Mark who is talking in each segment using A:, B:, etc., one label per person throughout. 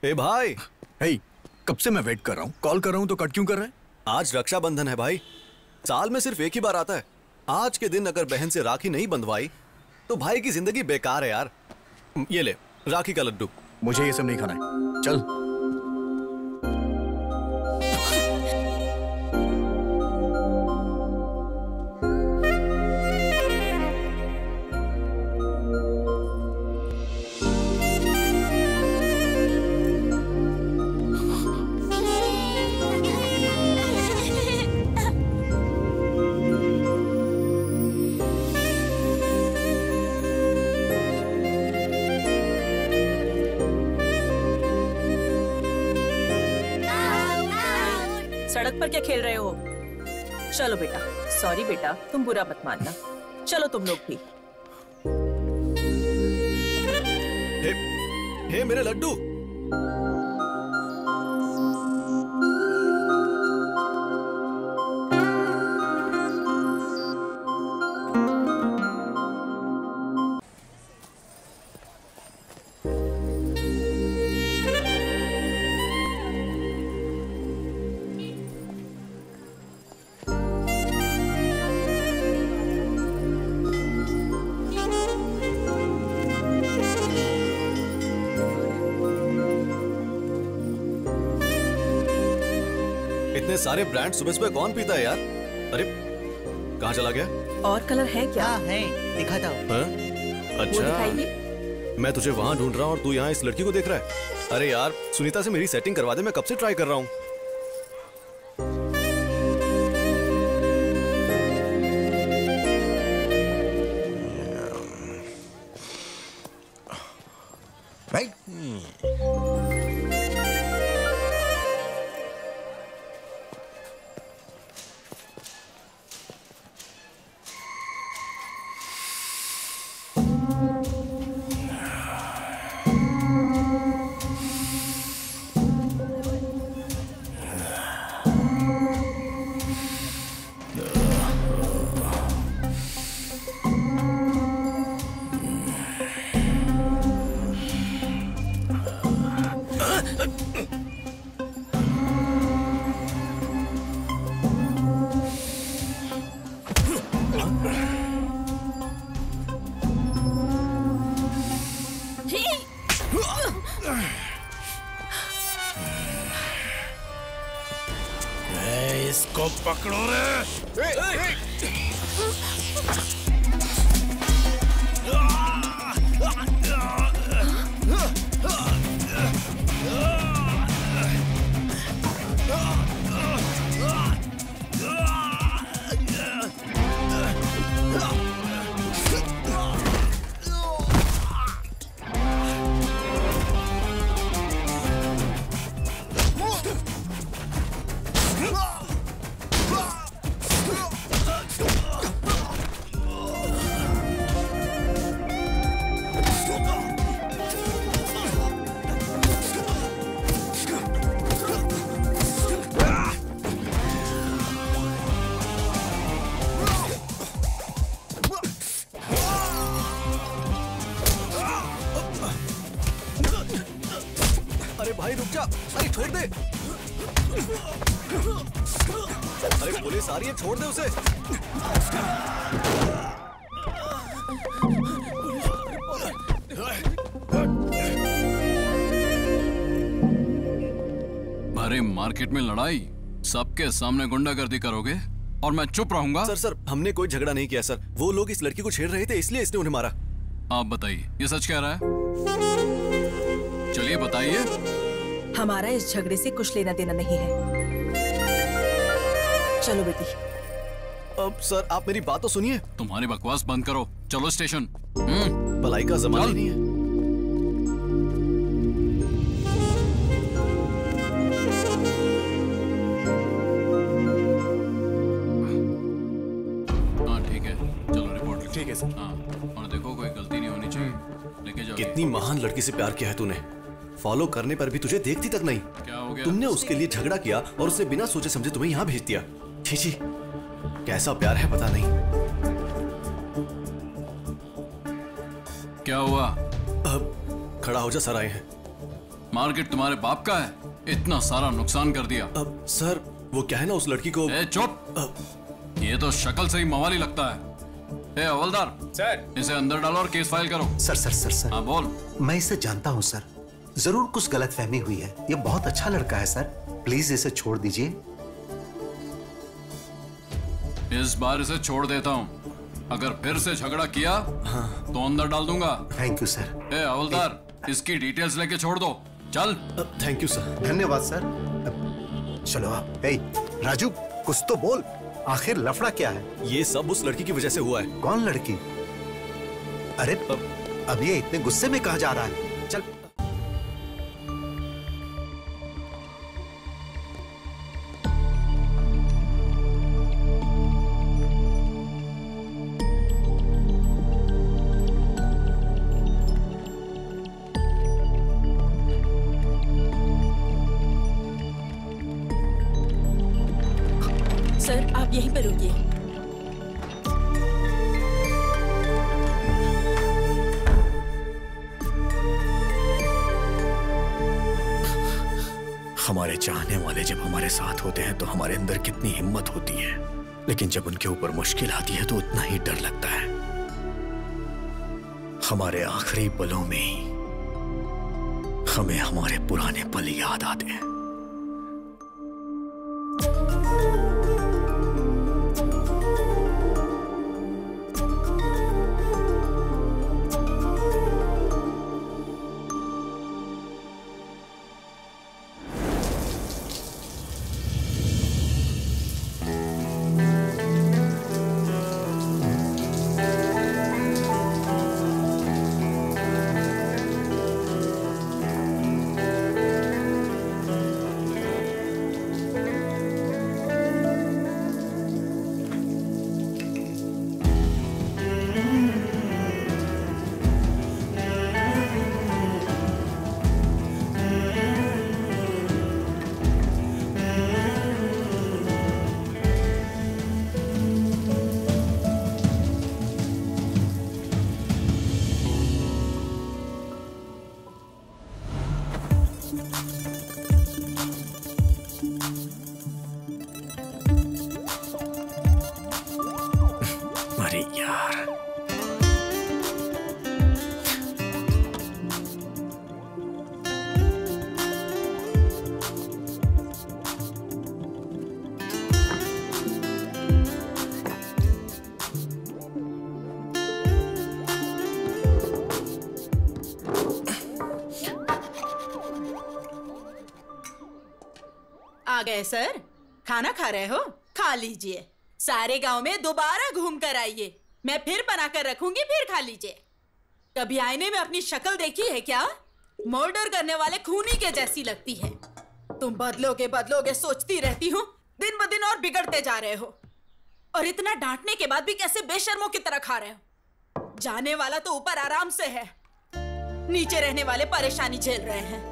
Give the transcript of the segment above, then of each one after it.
A: ए भाई।
B: हे, कब से मैं वेट कर रहा हूँ, कॉल कर रहा हूँ तो कट क्यों कर रहा है?
A: आज रक्षाबंधन है भाई, साल में सिर्फ एक ही बार आता है। आज के दिन अगर बहन से राखी नहीं बंधवाई तो भाई की जिंदगी बेकार है यार। ये ले राखी का लड्डू।
B: मुझे ये सब नहीं खाना है, चल।
C: सड़क पर क्या खेल रहे हो? चलो बेटा, सॉरी बेटा, तुम बुरा मत मानना। चलो तुम लोग भी।
A: हे मेरे लड्डू। इतने सारे ब्रांड सुबह सुबह कौन पीता है यार? अरे कहाँ चला गया?
C: और कलर है क्या?
D: है, दिखाता हूँ।
C: वो
A: अच्छा,
C: दिखाइए।
A: मैं तुझे वहां ढूंढ रहा हूँ और तू यहाँ इस लड़की को देख रहा है। अरे यार सुनीता से मेरी सेटिंग करवा दे, मैं कब से ट्राई कर रहा हूँ।
D: राइट।
E: इसको पकड़ो रे।
A: अरे भाई रुक जा, अरे छोड़ दे। अरे पुलिस आ रही है, छोड़ दे उसे।
F: अरे मार्केट में लड़ाई, सबके सामने गुंडागर्दी करोगे और मैं चुप रहूंगा?
A: सर हमने कोई झगड़ा नहीं किया सर, वो लोग इस लड़की को छेड़ रहे थे इसलिए इसने उन्हें मारा।
F: आप बताइए, ये सच कह रहा है? चलिए बताइए।
C: हमारा इस झगड़े से कुछ लेना देना नहीं है। चलो बेटी।
A: अब सर आप मेरी बात तो सुनिए।
F: तुम्हारी बकवास बंद करो, चलो स्टेशन।
A: भलाई का जमाना नहीं है।
F: हाँ ठीक है, चलो रिपोर्ट।
B: ठीक है सर।
F: हाँ, और देखो कोई गलती नहीं होनी चाहिए। लेके जाओ।
A: कितनी महान लड़की से प्यार किया है तूने, फॉलो करने पर भी तुझे देखती तक नहीं।
F: क्या हो गया?
A: तुमने उसके लिए झगड़ा किया और उसने बिना सोचे समझे तुम्हें यहाँ भेज दिया। छी छी, कैसा प्यार है पता नहीं।
F: क्या हुआ?
A: अब खड़ा हो जा, सर आए हैं।
F: मार्केट तुम्हारे बाप का है, इतना सारा नुकसान कर दिया।
A: अब सर वो क्या है ना, उस लड़की को।
F: ए चुप, ये तो शक्ल से ही मवाली लगता है। ए हवलदार
E: सर,
F: इसे अंदर डालो और केस फाइल करो।
D: सर सर सर सर
F: हाँ बोल।
D: मैं इसे जानता हूँ सर, जरूर कुछ गलतफहमी हुई है। ये बहुत अच्छा लड़का है सर, प्लीज इसे छोड़ दीजिए।
F: इस बार इसे छोड़ देता हूँ, अगर फिर से झगड़ा किया तो अंदर डाल दूंगा।
D: Thank you sir.
F: ए हवलदार, इसकी डिटेल्स लेके छोड़ दो, चल।
A: Thank you sir.
D: धन्यवाद सर। चलो आप। ए, राजू कुछ तो बोल, आखिर लफड़ा क्या है?
A: ये सब उस लड़की की वजह से हुआ है।
D: कौन लड़की? अरे अब ये इतने गुस्से में कहा जा रहा है? चल।
C: सर आप यहीं पर रुकिए।
B: हमारे चाहने वाले जब हमारे साथ होते हैं तो हमारे अंदर कितनी हिम्मत होती है, लेकिन जब उनके ऊपर मुश्किल आती है तो उतना ही डर लगता है। हमारे आखिरी पलों में ही हमें हमारे पुराने पल याद आते हैं। अरे यार,
G: आ गए सर, खाना खा रहे हो? खा लीजिए। सारे गांव में दोबारा घूम कर आइए, मैं फिर बना कर रखूंगी, फिर खा लीजिए। कभी आईने में अपनी शक्ल देखी है क्या? मर्डर करने वाले खूनी के जैसी लगती है। तुम बदलोगे सोचती रहती हूँ, दिन ब दिन और बिगड़ते जा रहे हो। और इतना डांटने के बाद भी कैसे बेशर्मों की तरह खा रहे हो? जाने वाला तो ऊपर आराम से है, नीचे रहने वाले परेशानी झेल रहे हैं।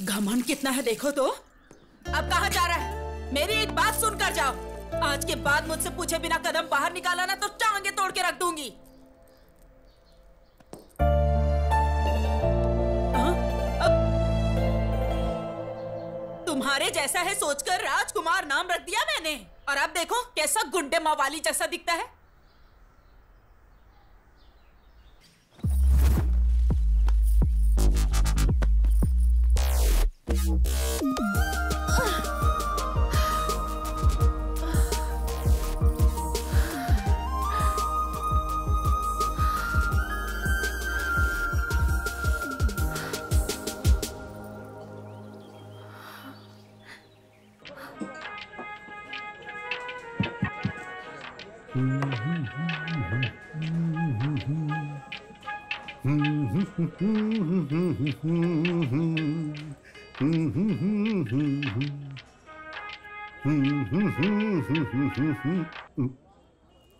G: घमंड कितना है देखो तो। अब कहाँ जा रहा है? मेरी एक बात सुनकर जाओ। आज के बाद मुझसे पूछे बिना कदम बाहर निकाला ना तो टांगे तोड़ के रख दूंगी। तुम्हारे जैसा है सोचकर राजकुमार नाम रख दिया मैंने, और अब देखो कैसा गुंडे मवाली जैसा दिखता है।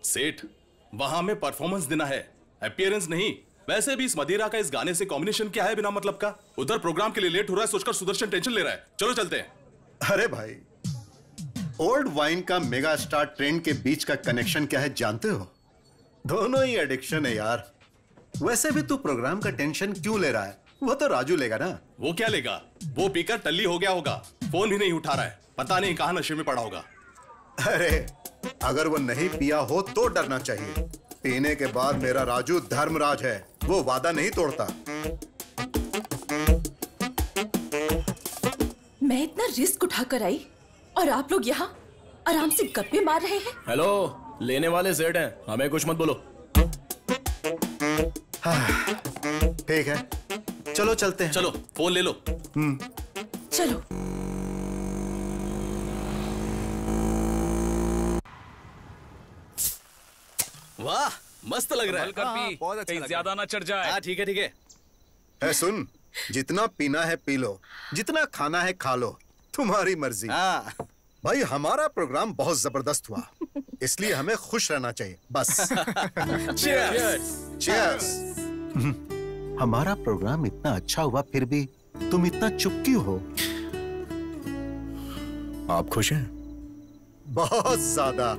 E: सेठ, वहां में परफॉर्मेंस देना है, अपीयरेंस नहीं। वैसे भी इस मदिरा का इस गाने से कॉम्बिनेशन क्या है बिना मतलब का? उधर प्रोग्राम के लिए लेट हो रहा है सोचकर सुदर्शन टेंशन ले रहा है। चलो चलते हैं।
H: अरे भाई, ओल्ड वाइन का मेगा स्टार ट्रेंड के बीच का कनेक्शन क्या है जानते हो? दोनों ही एडिक्शन है यार। वैसे भी तू प्रोग्राम का टेंशन क्यों ले रहा है? वो तो राजू लेगा ना।
E: वो क्या लेगा? वो पीकर टल्ली हो गया होगा, फोन भी नहीं उठा रहा है, पता नहीं कहां नशे में पड़ा होगा।
H: अरे अगर वो नहीं पिया हो तो डरना चाहिए। पीने के बाद मेरा राजू धर्मराज है, वो वादा नहीं तोड़ता।
C: मैं इतना रिस्क उठाकर आई और आप लोग यहाँ आराम से गप्पे मार रहे हैं।
I: हेलो, लेने वाले सेठ हैं, हमें कुछ मत बोलो।
H: ठीक है, चलो चलते हैं।
E: चलो फोन ले लो।
C: चलो।
A: वाह, मस्त लग रहा है।
I: बहुत अच्छा, ज्यादा ना चढ़ जाए।
A: हाँ ठीक है ठीक है।
H: है सुन, जितना पीना है पी लो, जितना खाना है खा लो, तुम्हारी मर्जी।
A: हाँ
H: भाई हमारा प्रोग्राम बहुत जबरदस्त हुआ, इसलिए हमें खुश रहना चाहिए बस। Cheers! हमारा प्रोग्राम इतना अच्छा हुआ फिर भी तुम इतना चुप क्यों हो?
B: आप खुश हैं?
H: बहुत ज्यादा।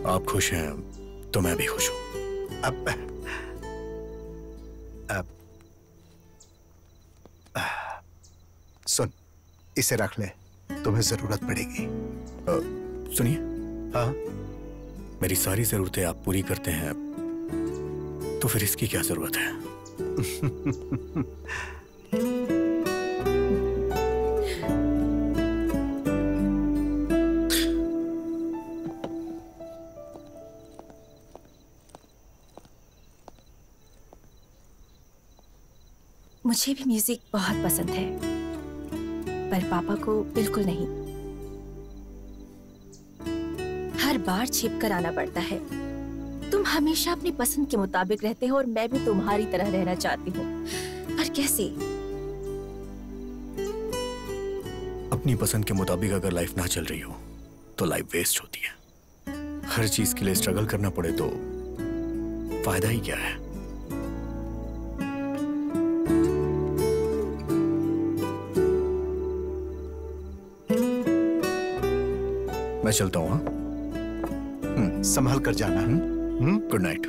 B: आप खुश हैं तो मैं भी खुश हूं।
H: अब सुन, इसे रख ले, तुम्हें जरूरत पड़ेगी।
B: सुनिए,
H: हाँ?
B: मेरी सारी जरूरतें आप पूरी करते हैं, तो फिर इसकी क्या जरूरत है?
J: मुझे भी म्यूजिक बहुत पसंद है, पर पापा को बिल्कुल नहीं। हर बार छिप कर आना पड़ता है। तुम हमेशा अपनी पसंद के मुताबिक रहते हो और मैं भी तुम्हारी तरह रहना चाहती हूँ, पर कैसे?
B: अपनी पसंद के मुताबिक अगर लाइफ ना चल रही हो तो लाइफ वेस्ट होती है। हर चीज के लिए स्ट्रगल करना पड़े तो फायदा ही क्या है? मैं चलता हूँ। हाँ,
H: संभल कर जाना।
B: Good night.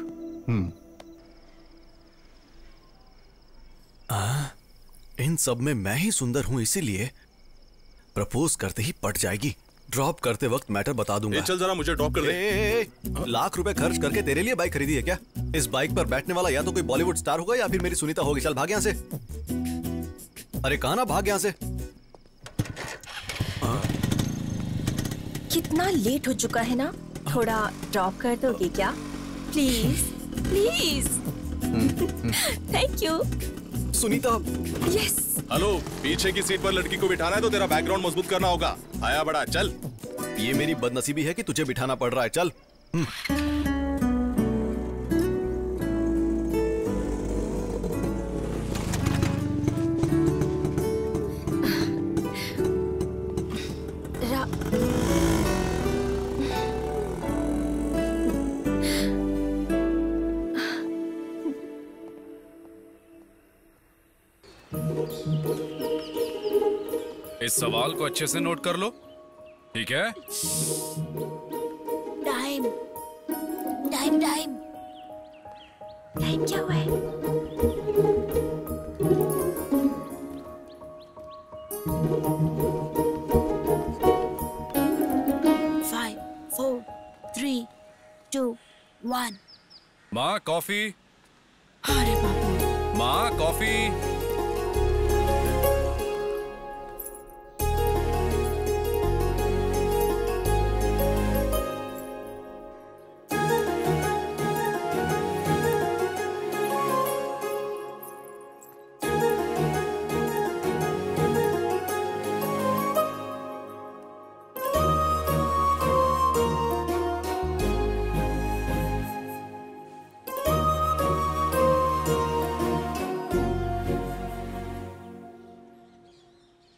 A: इन सब में मैं ही सुंदर हूं, इसीलिए प्रपोज करते ही पट जाएगी। ड्रॉप करते वक्त मैटर बता दूंगा।
E: चल जरा मुझे ड्रॉप कर दे।
A: लाख रुपए खर्च करके तेरे लिए बाइक खरीदी है क्या? इस बाइक पर बैठने वाला या तो कोई बॉलीवुड स्टार होगा या फिर मेरी सुनीता होगी। चल भाग यहाँ से। अरे कहाँ ना, भाग यहाँ से।
J: कितना लेट हो चुका है ना, थोड़ा ड्रॉप कर दोगे क्या? Please please. Thank you.
A: Sunita.
J: Yes.
E: Hello, पीछे की सीट पर लड़की को बिठाना है तो तेरा बैकग्राउंड मजबूत करना होगा। आया बड़ा, चल।
A: ये मेरी बदनसीबी है कि तुझे बिठाना पड़ रहा है। चल।
F: इस सवाल को अच्छे से नोट कर लो, ठीक है?
J: टाइम टाइम टाइम टाइम क्या हुआ है?
G: Five, 4, 3, 2, 1।
F: माँ कॉफी।
G: अरे बाबू।
F: माँ कॉफी।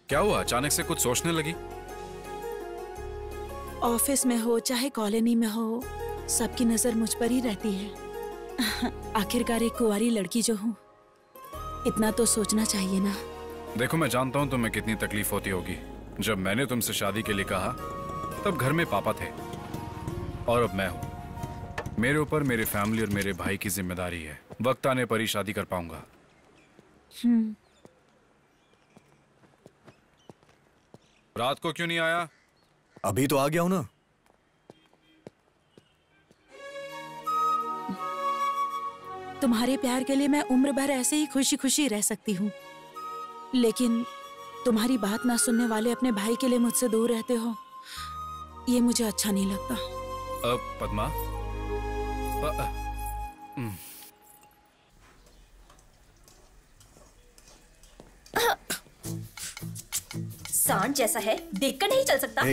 F: क्या हुआ, अचानक से कुछ सोचने लगी?
G: ऑफिस में हो चाहे कॉलोनी में हो, सबकी नजर मुझ पर ही रहती है। आखिरकार एक कुंवारी लड़की जो हूँ, इतना तो सोचना चाहिए ना।
F: देखो, मैं जानता हूँ तुम्हें कितनी तकलीफ होती होगी। जब मैंने तुमसे शादी के लिए कहा तब घर में पापा थे और अब मैं हूँ।
K: मेरे ऊपर मेरे फैमिली और मेरे भाई की जिम्मेदारी है। वक्त आने पर ही शादी कर पाऊंगा। रात को क्यों नहीं आया?
B: अभी तो आ गया हूं ना।
G: तुम्हारे प्यार के लिए मैं उम्र भर ऐसे ही खुशी खुशी रह सकती हूँ, लेकिन तुम्हारी बात ना सुनने वाले अपने भाई के लिए मुझसे दूर रहते हो, ये मुझे अच्छा नहीं लगता।
K: पद्मा,
J: सांड जैसा है, देखकर नहीं चल सकता।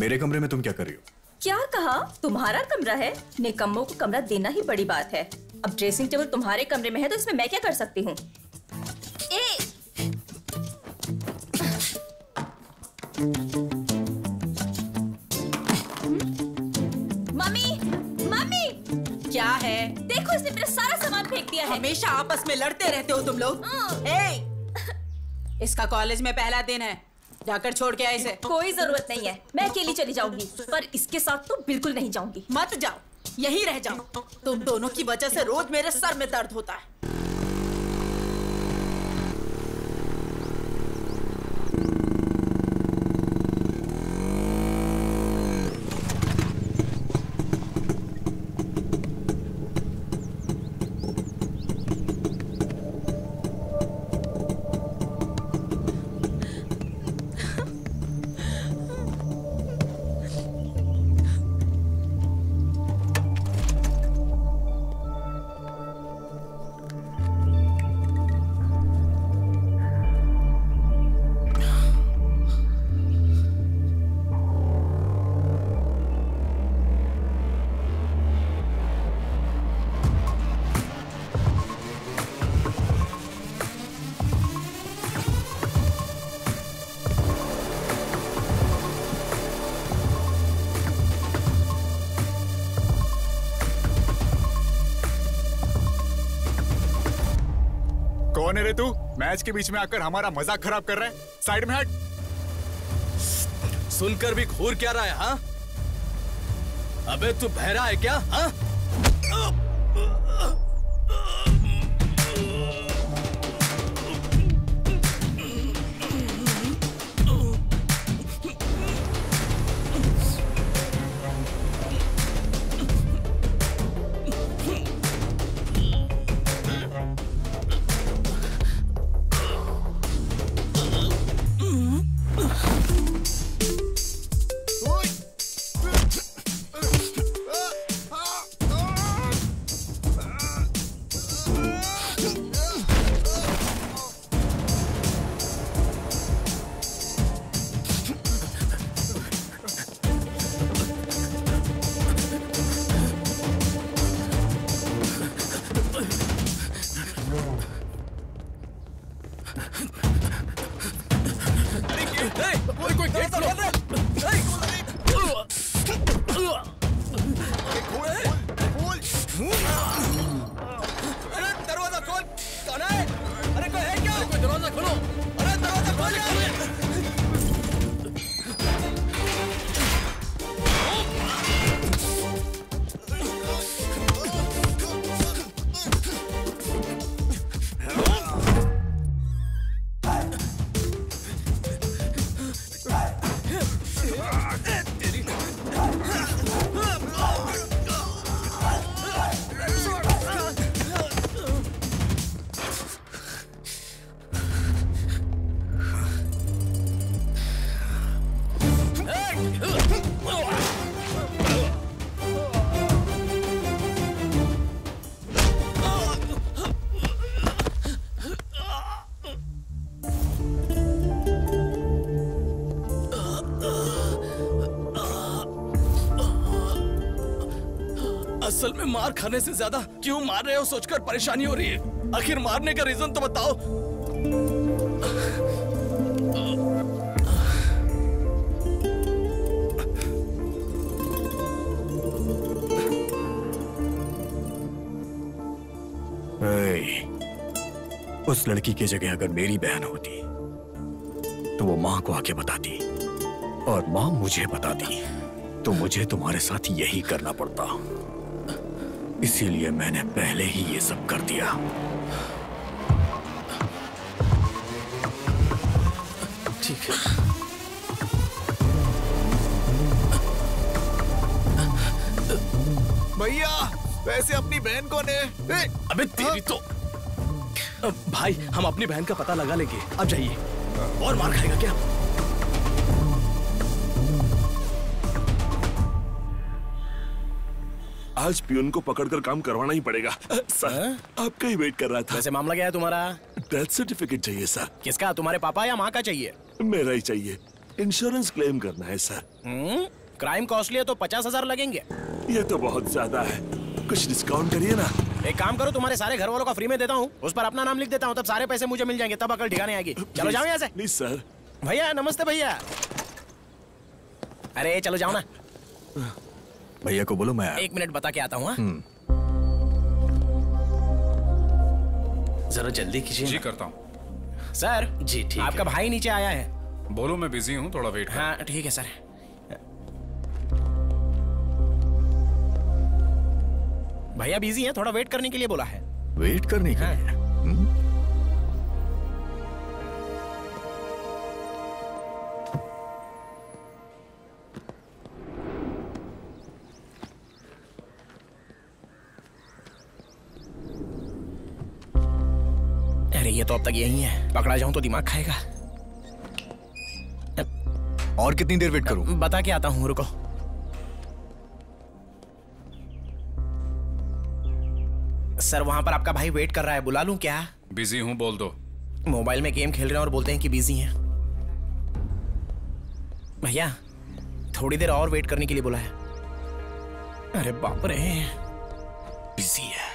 B: मेरे कमरे में तुम क्या कर रही हो?
J: क्या कहा? तुम्हारा कमरा है? निकम्मों को कमरा देना ही बड़ी बात है। अब ड्रेसिंग टेबल तुम्हारे कमरे में है तो इसमें मैं क्या कर सकती हूँ? Mummy, mummy!
G: क्या है?
J: देखो, इसने मेरा सारा सामान फेंक दिया है।
G: हमेशा आपस में लड़ते रहते हो तुम लोग। इसका कॉलेज में पहला दिन है, जाकर छोड़ के आए इसे।
J: कोई जरूरत नहीं है, मैं अकेली चली जाऊंगी, पर इसके साथ तो बिल्कुल नहीं जाऊंगी।
G: मत जाओ, यहीं रह जाओ। तुम दोनों की वजह से रोज मेरे सर में दर्द होता है।
K: कौन है रे तू? मैच के बीच में आकर हमारा मजाक खराब कर रहा है। साइड में हट।
A: सुनकर भी घूर क्या रहा है? हाँ, अबे तू बहरा है क्या? हाँ,
I: असल में मार खाने से ज्यादा क्यों मार रहे हो सोचकर परेशानी हो रही है। आखिर मारने का रीजन तो बताओ।
B: उस लड़की की जगह अगर मेरी बहन होती तो वो माँ को आके बताती, और माँ मुझे बताती, तो मुझे तुम्हारे साथ यही करना पड़ता। इसीलिए मैंने पहले ही ये सब कर दिया।
I: ठीक है।
K: भैया वैसे अपनी बहन कौन है?
I: अबे तेरी तो। भाई हम अपनी बहन का पता लगा लेंगे, अब जाइए। और मार खाएगा क्या?
L: आज पियून को पकड़कर काम करवाना ही पड़ेगा। सर आपका ही वेट कर रहा था।
I: वैसे मामला क्या है तुम्हारा?
L: डेथ सर्टिफिकेट चाहिए सर।
I: किसका, तुम्हारे पापा या माँ का चाहिए?
L: मेरा ही चाहिए। इंश्योरेंस क्लेम करना है सर।
I: क्राइम कॉस्टली है तो 50,000 लगेंगे।
L: ये तो बहुत ज्यादा है, कुछ डिस्काउंट करिए ना।
I: एक काम करो, तुम्हारे सारे घर वालों का फ्री में देता हूँ, उस पर अपना नाम लिख देता हूँ, तब सारे पैसे मुझे मिल जाएंगे, तब अकल ठिकाने आएगी। चलो जाओ यहाँ से।
L: Please sir.
I: भैया नमस्ते भैया। अरे चलो जाओ ना।
B: भैया को बोलो मैं आया।
I: 1 मिनट बता के आता हूँ। जरा जल्दी कीजिए।
M: जी करता हूँ
I: सर। जी ठीक। आपका भाई नीचे आया है।
M: बोलो मैं बिजी हूँ, थोड़ा वेट।
I: हाँ ठीक है सर। भैया बिजी है, थोड़ा वेट करने के लिए बोला है।
B: वेट करने के लिए?
I: अरे ये तो अब तक यही है, पकड़ा जाऊं तो दिमाग खाएगा।
B: और कितनी देर वेट करूं?
I: बता के आता हूँ, रुको। सर वहां पर आपका भाई वेट कर रहा है, बुला लूं क्या?
M: बिजी हूँ, बोल दो।
I: मोबाइल में गेम खेल रहे हैं और बोलते हैं कि बिजी हैं। भैया थोड़ी देर और वेट करने के लिए बोला है। अरे बाप रे, बिजी है।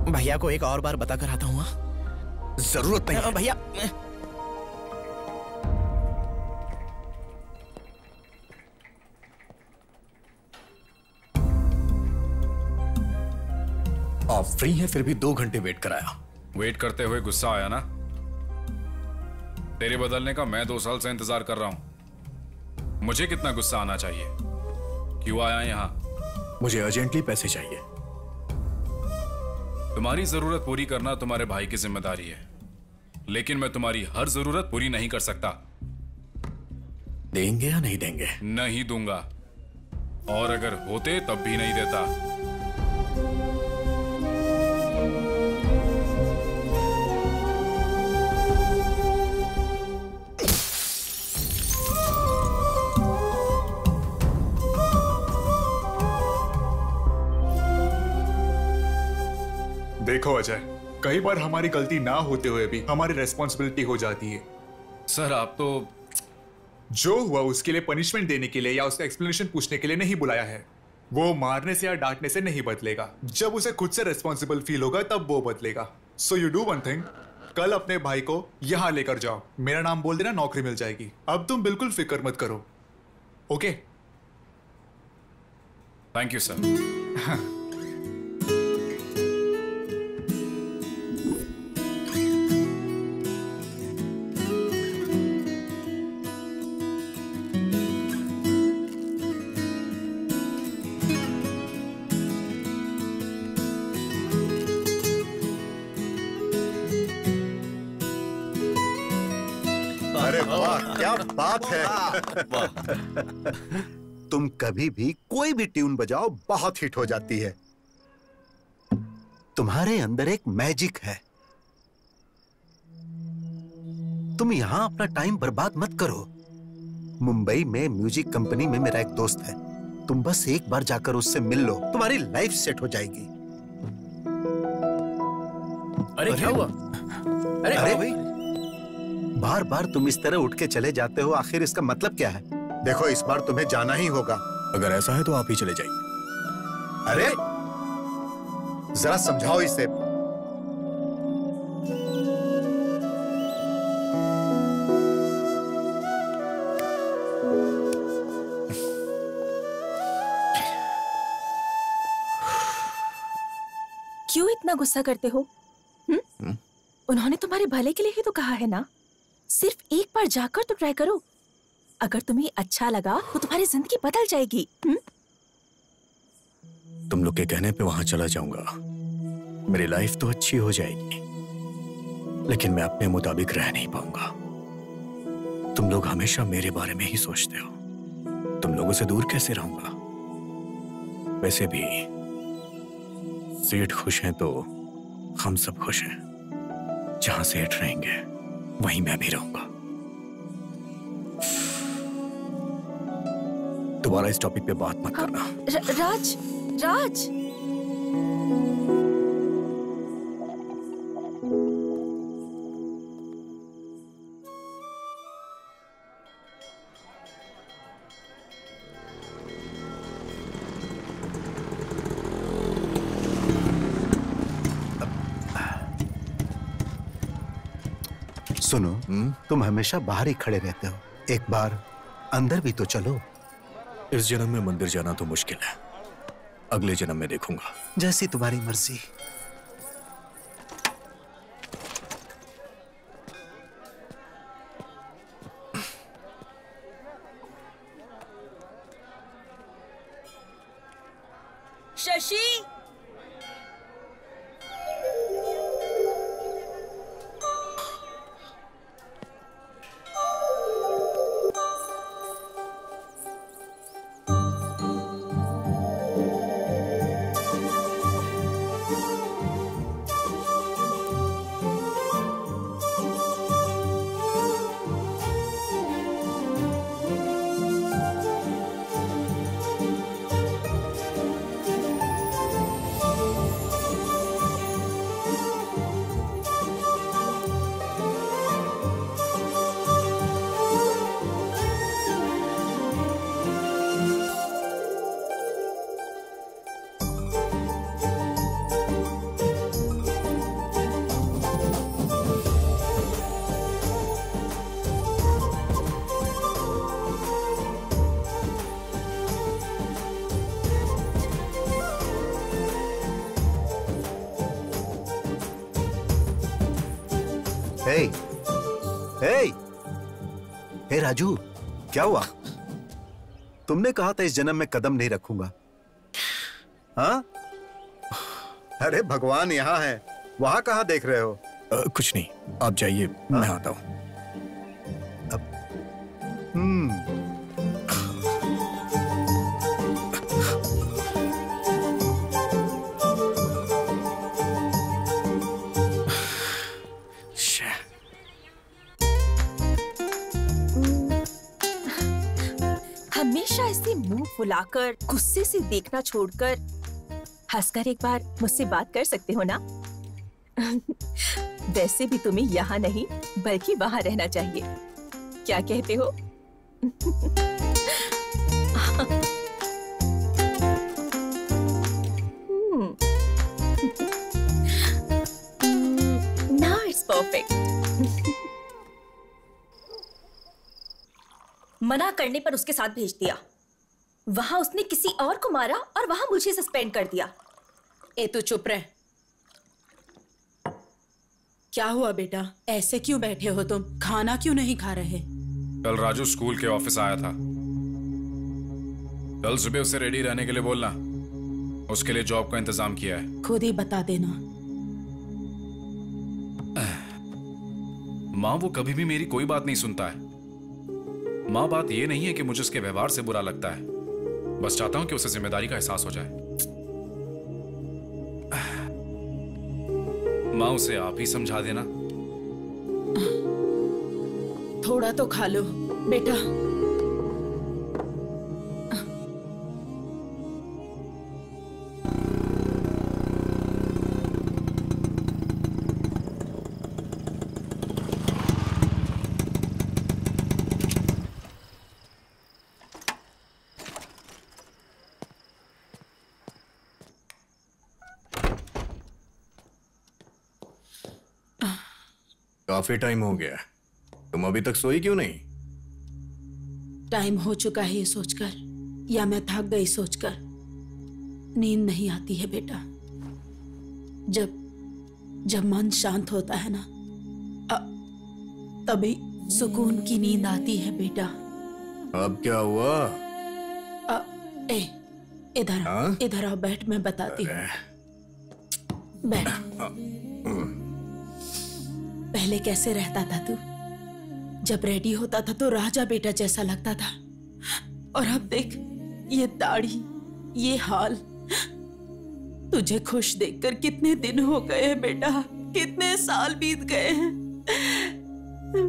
I: भैया को एक और बार बता कर आता हूँ।
B: जरूरत नहीं है।
I: भैया
B: आप फ्री हैं फिर भी 2 घंटे वेट कराया।
M: वेट करते हुए गुस्सा आया ना? तेरे बदलने का मैं 2 साल से इंतजार कर रहा हूं। मुझे कितना गुस्सा आना चाहिए? क्यों आया यहां?
B: मुझे अर्जेंटली पैसे चाहिए।
M: तुम्हारी जरूरत पूरी करना तुम्हारे भाई की जिम्मेदारी है, लेकिन मैं तुम्हारी हर जरूरत पूरी नहीं कर सकता।
B: देंगे या नहीं देंगे?
M: नहीं दूंगा, और अगर होते तब भी नहीं देता।
K: देखो अजय, कई बार हमारी गलती ना होते हुए भी हमारी रेस्पॉन्सिबिलिटी हो जाती है।
M: सर आप तो
K: जो हुआ उसके लिए पनिशमेंट देने के लिए या उसका एक्सप्लेनेशन पूछने के लिए नहीं बुलाया है। वो मारने से या डांटने से नहीं बदलेगा, जब उसे खुद से रेस्पॉन्सिबल फील होगा तब वो बदलेगा। So you do one thing, कल अपने भाई को यहां लेकर जाओ, मेरा नाम बोल देना, नौकरी मिल जाएगी। अब तुम बिल्कुल फिक्र मत करो, ओके?
M: Thank you sir.
H: अरे वाह, क्या बात है। तुम कभी भी कोई भी ट्यून बजाओ बहुत हिट हो जाती है। तुम्हारे अंदर एक मैजिक है। तुम यहां अपना टाइम बर्बाद मत करो। मुंबई में म्यूजिक कंपनी में मेरा एक दोस्त है, तुम बस एक बार जाकर उससे मिल लो, तुम्हारी लाइफ सेट हो जाएगी।
I: अरे क्या हुआ?
H: अरे भाई, बार बार तुम इस तरह उठ के चले जाते हो, आखिर इसका मतलब क्या है? देखो इस बार तुम्हें जाना ही होगा।
B: अगर ऐसा है तो आप ही चले जाइए।
H: अरे जरा समझाओ इसे।
J: इतना गुस्सा करते हो? उन्होंने तुम्हारे भले के लिए ही तो कहा है ना। सिर्फ एक बार जाकर तो ट्राई करो। अगर तुम्हें अच्छा लगा तो तुम्हारी जिंदगी बदल जाएगी।
B: तुम लोग के कहने पे वहां चला जाऊंगा, मेरी लाइफ तो अच्छी हो जाएगी, लेकिन मैं अपने मुताबिक रह नहीं पाऊंगा। तुम लोग हमेशा मेरे बारे में ही सोचते हो। तुम लोगों से दूर कैसे रहूंगा? वैसे भी सेठ खुश हैं तो हम सब खुश हैं। जहां सेठ रहेंगे वहीं मैं भी रहूंगा। दोबारा इस टॉपिक पे बात मत करना।
J: राज, राज।
H: सुनो, तुम हमेशा बाहर ही खड़े रहते हो। एक बार अंदर भी तो चलो।
B: इस जन्म में मंदिर जाना तो मुश्किल है, अगले जन्म में देखूंगा।
H: जैसी तुम्हारी मर्जी।
J: शशि,
H: हे राजू, क्या हुआ? तुमने कहा था इस जन्म में कदम नहीं रखूंगा। हाँ? अरे भगवान यहाँ है, वहां कहाँ देख रहे हो?
B: कुछ नहीं, आप जाइए, मैं आता हूं।
J: हमेशा ऐसे मुंह फुलाकर गुस्से से देखना छोड़कर हंसकर एक बार मुझसे बात कर सकते हो ना? वैसे भी तुम्हें यहाँ नहीं बल्कि वहां रहना चाहिए। क्या कहते हो? Now it's perfect. मना करने पर उसके साथ भेज दिया। वहां उसने किसी और को मारा और वहां मुझे सस्पेंड कर दिया।
G: ए तू चुप रह। क्या हुआ बेटा, ऐसे क्यों बैठे हो तुम? खाना क्यों नहीं खा रहे?
M: कल राजू स्कूल के ऑफिस आया था। कल सुबह उसे रेडी रहने के लिए बोलना, उसके लिए जॉब का इंतजाम किया है।
G: खुद ही बता देना।
M: माँ वो कभी भी मेरी कोई बात नहीं सुनता है। माँ बात ये नहीं है कि मुझे उसके व्यवहार से बुरा लगता है, बस चाहता हूं कि उसे जिम्मेदारी का एहसास हो जाए। माँ उसे आप ही समझा देना।
G: थोड़ा तो खा लो बेटा।
B: काफी टाइम हो गया, तुम अभी तक सोई क्यों नहीं?
G: टाइम हो चुका है ये सोचकर, या मैं थक गई सोचकर। नींद नहीं आती है बेटा। जब जब मन शांत होता है ना, तभी सुकून की नींद आती है बेटा।
B: अब क्या हुआ?
G: इधर इधर आओ, बैठ, मैं बताती हूँ। बैठ। पहले कैसे रहता था तू? जब रेडी होता था तो राजा बेटा जैसा लगता था, और अब देख ये दाढ़ी, ये हाल। तुझे खुश देखकर कितने दिन हो गए हैं बेटा, कितने साल बीत गए हैं।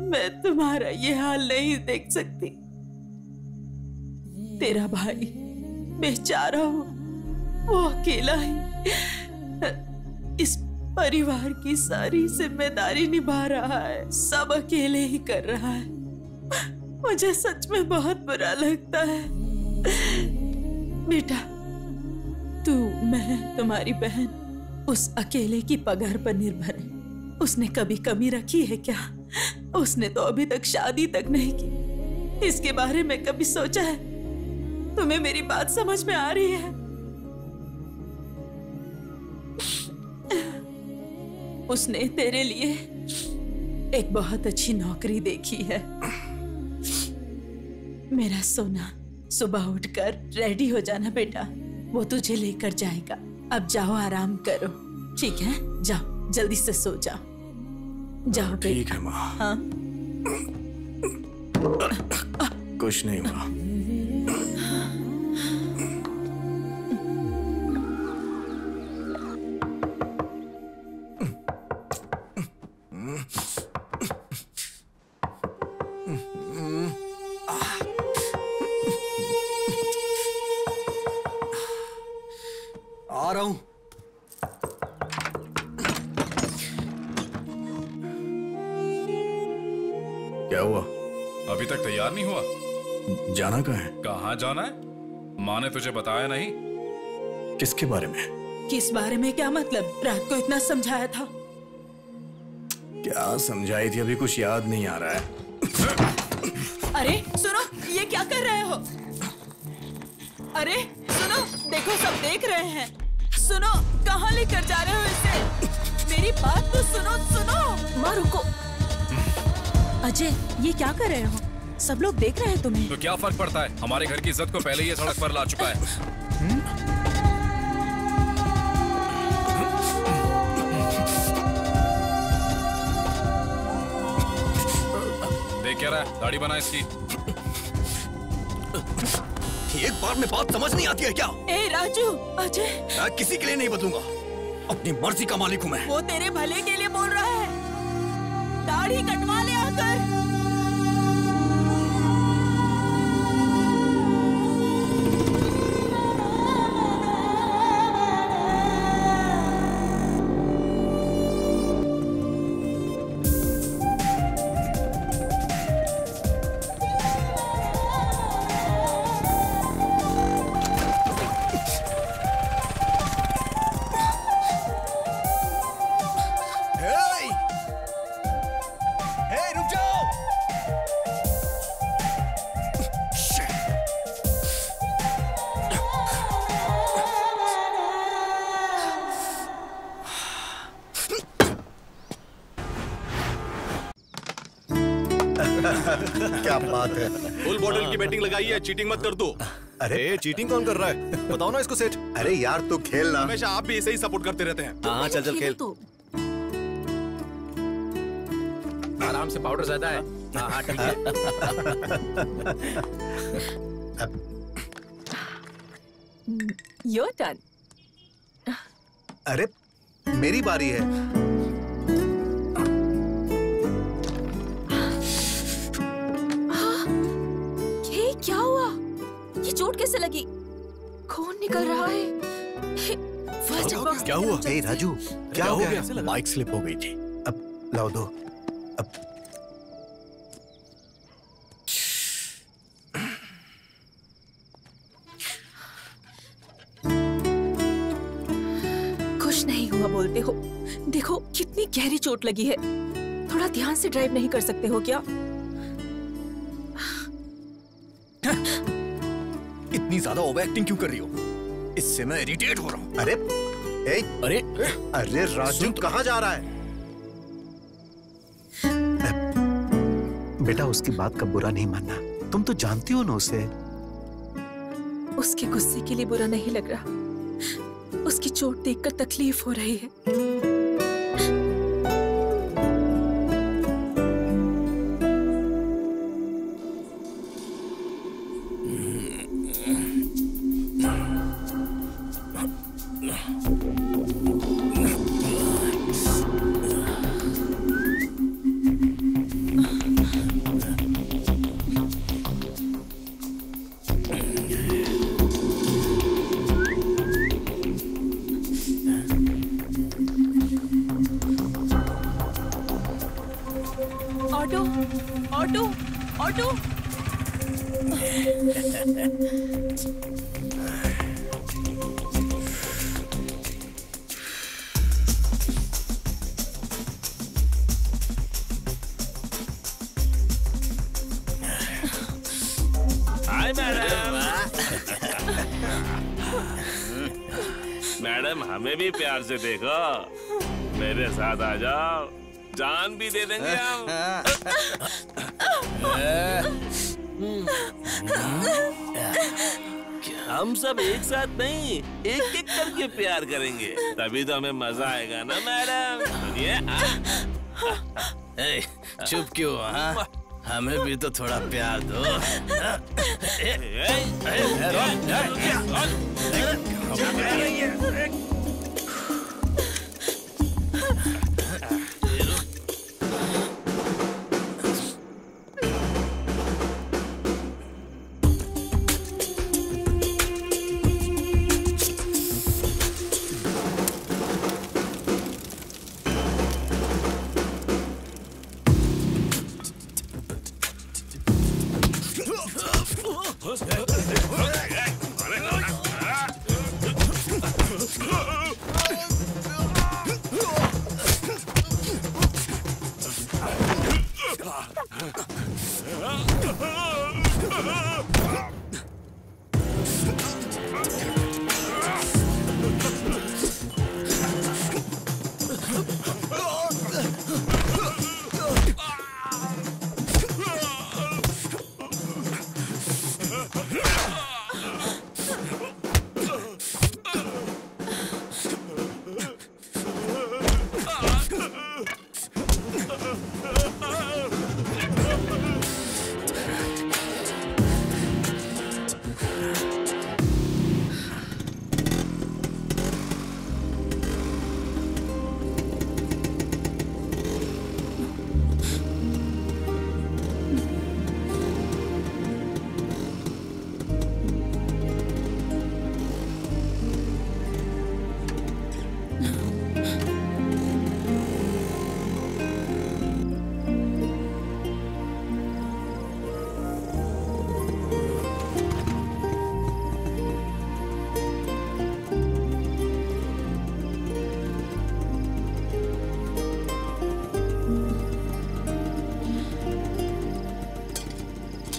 G: मैं तुम्हारा ये हाल नहीं देख सकती। तेरा भाई बेचारा हो, वो अकेला ही इस परिवार की सारी जिम्मेदारी निभा रहा है, सब अकेले ही कर रहा है। मुझे सच में बहुत बुरा लगता है बेटा। तू, मैं, तुम्हारी बहन उस अकेले की पगार पर निर्भर है। उसने कभी कमी रखी है क्या? उसने तो अभी तक शादी तक नहीं की। इसके बारे में कभी सोचा है? तुम्हें मेरी बात समझ में आ रही है? उसने तेरे लिए एक बहुत अच्छी नौकरी देखी है। मेरा सोना, सुबह उठकर रेडी हो जाना बेटा, वो तुझे लेकर जाएगा। अब जाओ, आराम करो, ठीक है? जाओ, जल्दी से सो जाओ। जाओ
B: ठीक है माँ।
G: हाँ,
B: कुछ नहीं हुआ।
A: आ रहा हूं।
B: क्या हुआ?
M: अभी तक तैयार नहीं हुआ?
B: जाना कहाँ है?
M: कहाँ जाना है? माँ ने तुझे बताया नहीं?
B: किसके बारे में?
G: किस बारे में? क्या मतलब? रात को इतना समझाया था।
B: क्या समझाई थी? अभी कुछ याद नहीं आ रहा है।
G: अरे सुनो, ये क्या कर रहे हो? अरे सुनो, देखो सब देख रहे हैं। सुनो, कहाँ लेकर जा रहे हो इसे? मेरी बात तो सुनो। सुनो,
J: माँ रुको। अजय, ये क्या कर रहे हो? सब लोग देख रहे हैं तुम्हें।
M: तो क्या फर्क पड़ता है? हमारे घर की इज्जत को पहले ये सड़क पर ला चुका है। देख क्या रहा है? दाढ़ी बना इसकी।
A: एक बार में बात समझ नहीं आती है क्या?
G: ए राजू, अजय,
A: मैं किसी के लिए नहीं बदलूंगा। अपनी मर्जी का मालिक हूं मैं।
G: वो तेरे भले के लिए बोल रहा है। दाढ़ी कटवा ले आकर।
H: क्या बात है?
E: फुल बॉटल की बैटिंग लगाई है, चीटिंग मत कर दो।
A: अरे चीटिंग कौन कर रहा है? बताओ ना इसको सेठ।
H: अरे यार तू खेल ना।
E: हमेशा आप भी ऐसे ही सपोर्ट करते रहते हैं।
A: हाँ चल चल खेल।
I: आराम से, पाउडर ज्यादा है। हाँ हाँ ठीक है।
J: Your turn.
H: अरे मेरी बारी है।
J: क्या हुआ? ये चोट कैसे लगी? खून निकल रहा है।
A: क्या हुआ?
H: ए राजू, क्या हो गया?
B: बाइक स्लिप हो गई थी।
H: अब लाओ दो। अब
J: खुश नहीं हुआ बोलते हो? देखो कितनी गहरी चोट लगी है। थोड़ा ध्यान से ड्राइव नहीं कर सकते हो क्या?
B: इतनी ज्यादा ओवर एक्टिंग क्यों कर रही हो? इससे मैं इरिटेट हो रहा हूँ।
H: अरे
B: अरे
H: अरे राजू कहाँ जा रहा है? बेटा उसकी बात का बुरा नहीं मानना, तुम तो जानती हो ना उसे।
J: उसके गुस्से के लिए बुरा नहीं लग रहा, उसकी चोट देखकर तकलीफ हो रही है। Auto auto auto.
L: Hi madam. Madam हमें भी प्यार से देखो, मेरे साथ आ जाओ, जान भी दे देंगे हम। हम सब एक साथ नहीं, एक एक करके प्यार करेंगे, तभी तो हमें मजा आएगा ना मैडम। सुनिए।
N: चुप क्यों? हाँ, हमें भी तो थोड़ा प्यार दो।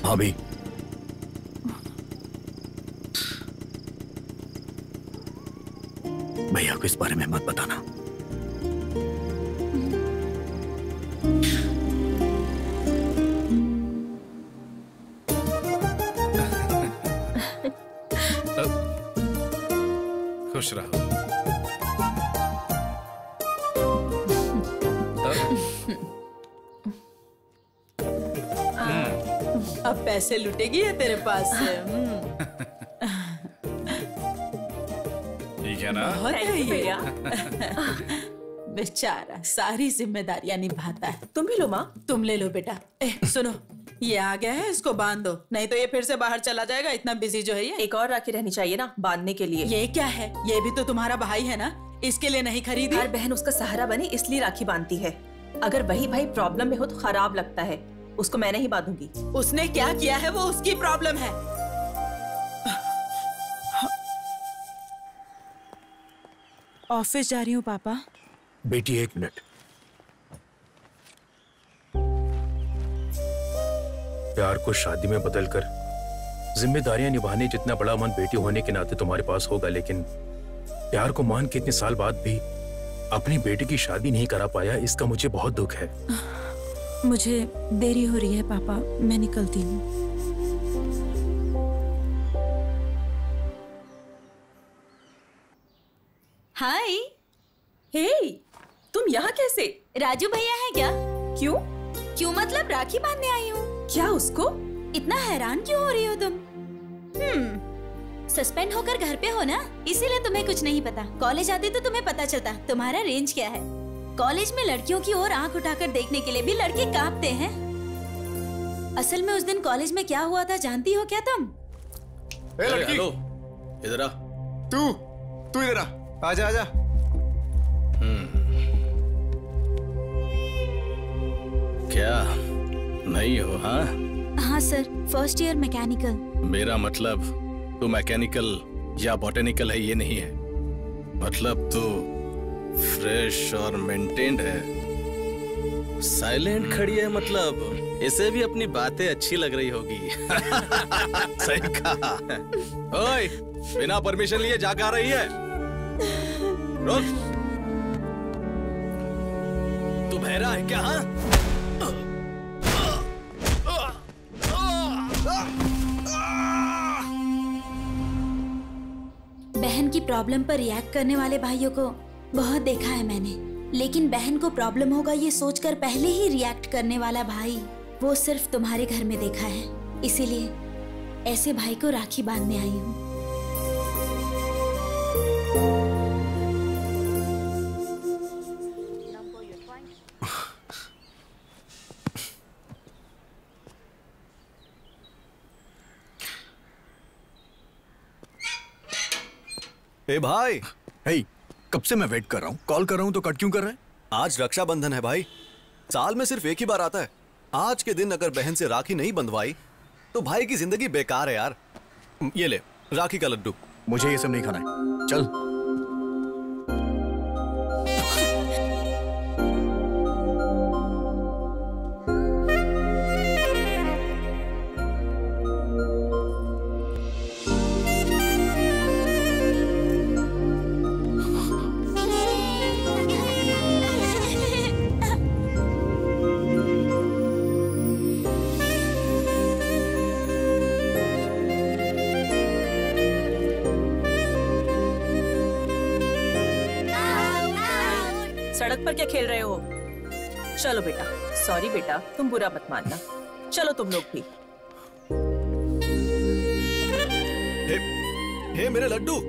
B: भाभी, भैया को इस बारे में मत बताना।
M: खुश रहो।
G: अब पैसे लुटेगी है तेरे पास से।
M: ठीक है ना?
G: बहुत है ये। बेचारा सारी जिम्मेदारियां निभाता है। तुम भी लो माँ। तुम ले लो बेटा। सुनो, ये आ गया है, इसको बांध दो, नहीं तो ये फिर से बाहर चला जाएगा। इतना बिजी जो है ये।
C: एक और राखी रहनी चाहिए ना बांधने के लिए।
G: ये क्या है? ये भी तो तुम्हारा भाई है ना, इसके लिए नहीं खरीदी?
C: हर बहन उसका सहारा बने इसलिए राखी बांधती है। अगर वही भाई प्रॉब्लम में हो तो खराब लगता है। उसको मैं नहीं बांधूंगी।
G: उसने क्या किया है वो उसकी प्रॉब्लम है।
O: ऑफिस जा रही हूँ पापा।
B: बेटी एक मिनट। प्यार को शादी में बदलकर जिम्मेदारियां निभाने जितना बड़ा मन बेटी होने के नाते तुम्हारे पास होगा, लेकिन प्यार को मान के इतने साल बाद भी अपनी बेटी की शादी नहीं करा पाया, इसका मुझे बहुत दुख है।
O: मुझे देरी हो रही है पापा, मैं निकलती हूँ।
G: हाय।
C: हे, तुम यहाँ कैसे?
G: राजू भैया है क्या?
C: क्यों?
G: क्यों मतलब राखी बांधने आई हूँ।
C: क्या उसको?
G: इतना हैरान क्यों हो रही हो तुम? सस्पेंड होकर घर पे हो ना, इसीलिए तुम्हें कुछ नहीं पता। कॉलेज आती तो तुम्हें पता चलता तुम्हारा रेंज क्या है। कॉलेज में लड़कियों की ओर आंख उठाकर देखने के लिए भी लड़के कांपते हैं। असल में उस दिन कॉलेज में क्या हुआ था जानती हो क्या तुम?
K: ए लड़की,
E: इधर आ।
K: तू इधर आ।
H: आजा आजा।
N: क्या नहीं हो? हाँ
G: हाँ सर, फर्स्ट ईयर मैकेनिकल।
N: मेरा मतलब तो मैकेनिकल या बॉटेनिकल है ये नहीं है, मतलब तो फ्रेश और मेंटेन्ड है। साइलेंट खड़ी है, मतलब इसे भी अपनी बातें अच्छी लग रही होगी।
A: सही कहा।
N: ओए, बिना परमिशन लिए जाके आ रही है? रुक,
A: तू बहरा है क्या? हाँ?
G: बहन की प्रॉब्लम पर रिएक्ट करने वाले भाइयों को बहुत देखा है मैंने, लेकिन बहन को प्रॉब्लम होगा ये सोचकर पहले ही रिएक्ट करने वाला भाई वो सिर्फ तुम्हारे घर में देखा है। इसीलिए ऐसे भाई को राखी बांधने आई हूँ।
A: ए भाई,
B: हे, कब से मैं वेट कर रहा हूँ, कॉल कर रहा हूँ तो कट क्यों कर रहे हैं?
A: आज रक्षाबंधन है भाई, साल में सिर्फ एक ही बार आता है। आज के दिन अगर बहन से राखी नहीं बंधवाई तो भाई की जिंदगी बेकार है यार। ये ले राखी का लड्डू।
B: मुझे ये सब नहीं खाना है, चल।
C: सड़क पर क्या खेल रहे हो? चलो बेटा, सॉरी बेटा, तुम बुरा मत मानना। चलो तुम लोग भी।
A: हे मेरे लड्डू।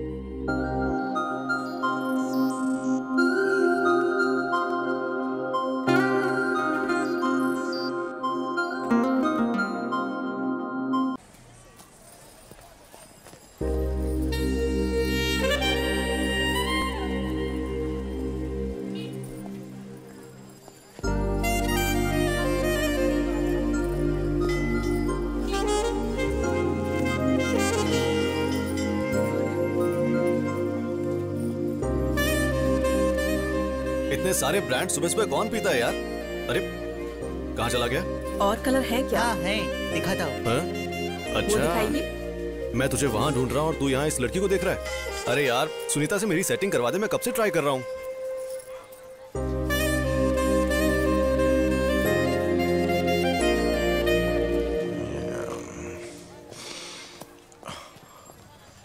A: इतने सारे ब्रांड सुबह सुबह कौन पीता है यार? अरे कहाँ चला गया?
C: और कलर है क्या?
P: है, दिखाता हूँ।
C: वो
A: अच्छा,
C: दिखाइए।
A: मैं तुझे वहां ढूंढ रहा हूँ और तू यहाँ इस लड़की को देख रहा है। अरे यार, सुनीता से मेरी सेटिंग करवा दे, मैं कब से ट्राई कर रहा हूँ।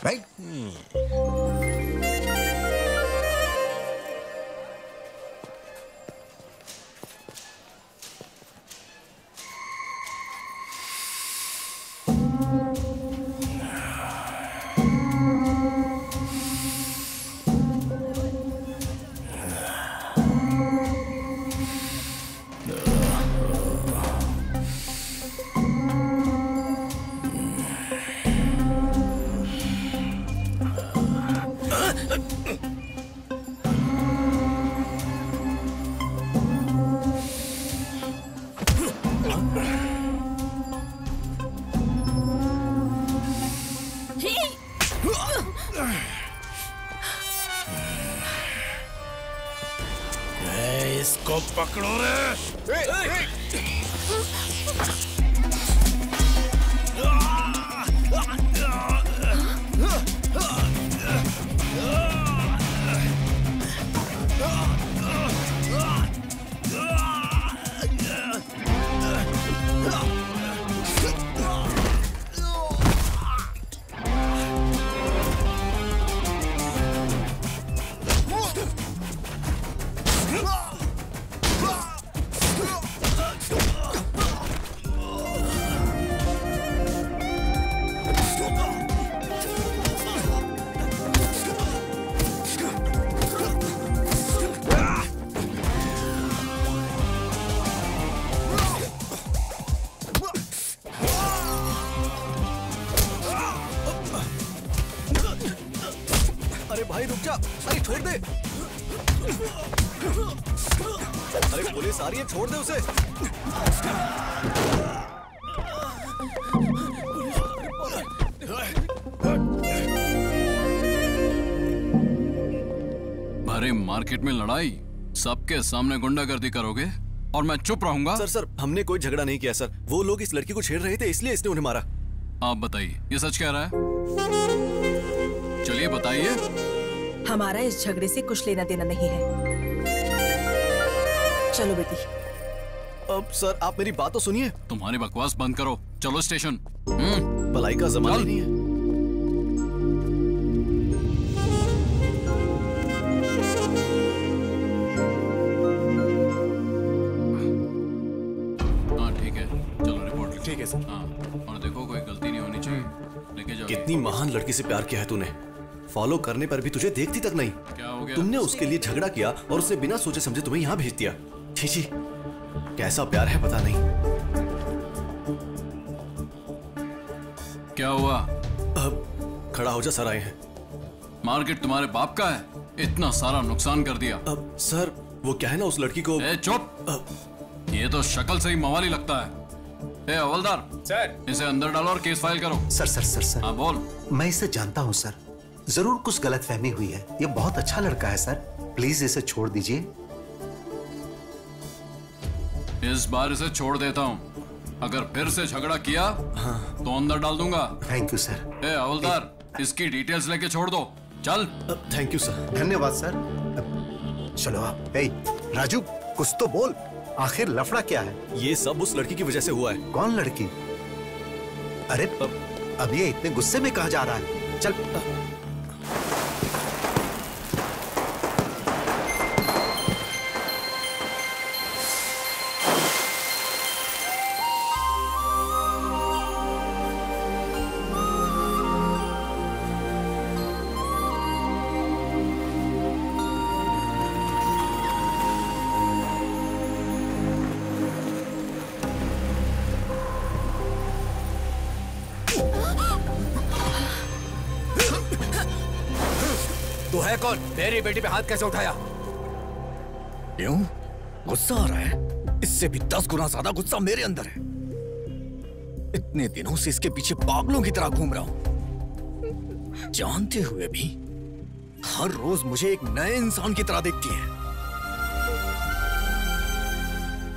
D: राइट?
N: इसको पकड़ो रे।
A: जा। अरे छोड़ दे। अरे पुलिस आ रही है, छोड़ दे उसे।
F: भरे मार्केट में लड़ाई, सबके सामने गुंडागर्दी करोगे और मैं चुप रहूंगा?
A: सर हमने कोई झगड़ा नहीं किया सर। वो लोग इस लड़की को छेड़ रहे थे, इसलिए इसने उन्हें मारा।
F: आप बताइए, ये सच कह रहा है? चलिए बताइए।
C: हमारा इस झगड़े से कुछ लेना देना नहीं है। चलो बेटी।
A: अब सर आप मेरी बात तो सुनिए।
F: तुम्हारी बकवास बंद करो, चलो स्टेशन।
A: भलाई का जमाना नहीं है।
F: हाँ ठीक है, चलो रिपोर्ट।
K: ठीक है सर।
F: हाँ, और देखो कोई गलती नहीं होनी चाहिए। लेके जाओ।
A: कितनी महान लड़की से प्यार किया है तूने, फॉलो करने पर भी तुझे देखती तक नहीं।
F: क्या हो गया?
A: तुमने उसके लिए झगड़ा किया और उसे बिना सोचे समझे तुम्हें यहाँ भेज दिया। छी छी, कैसा प्यार है पता नहीं।
F: क्या हुआ?
A: अब खड़ा हो जा, सर आए हैं।
F: मार्केट तुम्हारे बाप का है, इतना सारा नुकसान कर दिया।
A: अब सर वो क्या है ना, उस लड़की को।
F: चुप। ये तो शक्ल से ही मवाली लगता है। ए हवलदार
K: सर,
F: इसे अंदर डालो और केस फाइल करो।
D: सर
F: हाँ बोल।
D: मैं इसे जानता हूँ सर, जरूर कुछ गलतफहमी हुई है। ये बहुत अच्छा लड़का है सर, प्लीज इसे छोड़ दीजिए।
F: इस बार इसे छोड़ देता हूँ, अगर फिर से झगड़ा किया तो अंदर डाल दूंगा।
D: Thank you sir.
F: ए हवलदार, इसकी डिटेल्स लेके छोड़ दो। चल।
A: Thank you sir.
D: धन्यवाद सर। चलो आप। राजू कुछ तो बोल, आखिर लफड़ा क्या है?
A: ये सब उस लड़की की वजह से हुआ है।
D: कौन लड़की? अरे अब ये इतने गुस्से में कहाँ जा रहा है? चल।
B: तू है कौन? मेरी बेटी पे हाथ कैसे उठाया? क्यों? गुस्सा आ रहा है? इससे भी 10 गुना ज्यादा गुस्सा मेरे अंदर है। इतने दिनों से इसके पीछे पागलों की तरह घूम रहा हूं, जानते हुए भी हर रोज मुझे एक नए इंसान की तरह देखती है।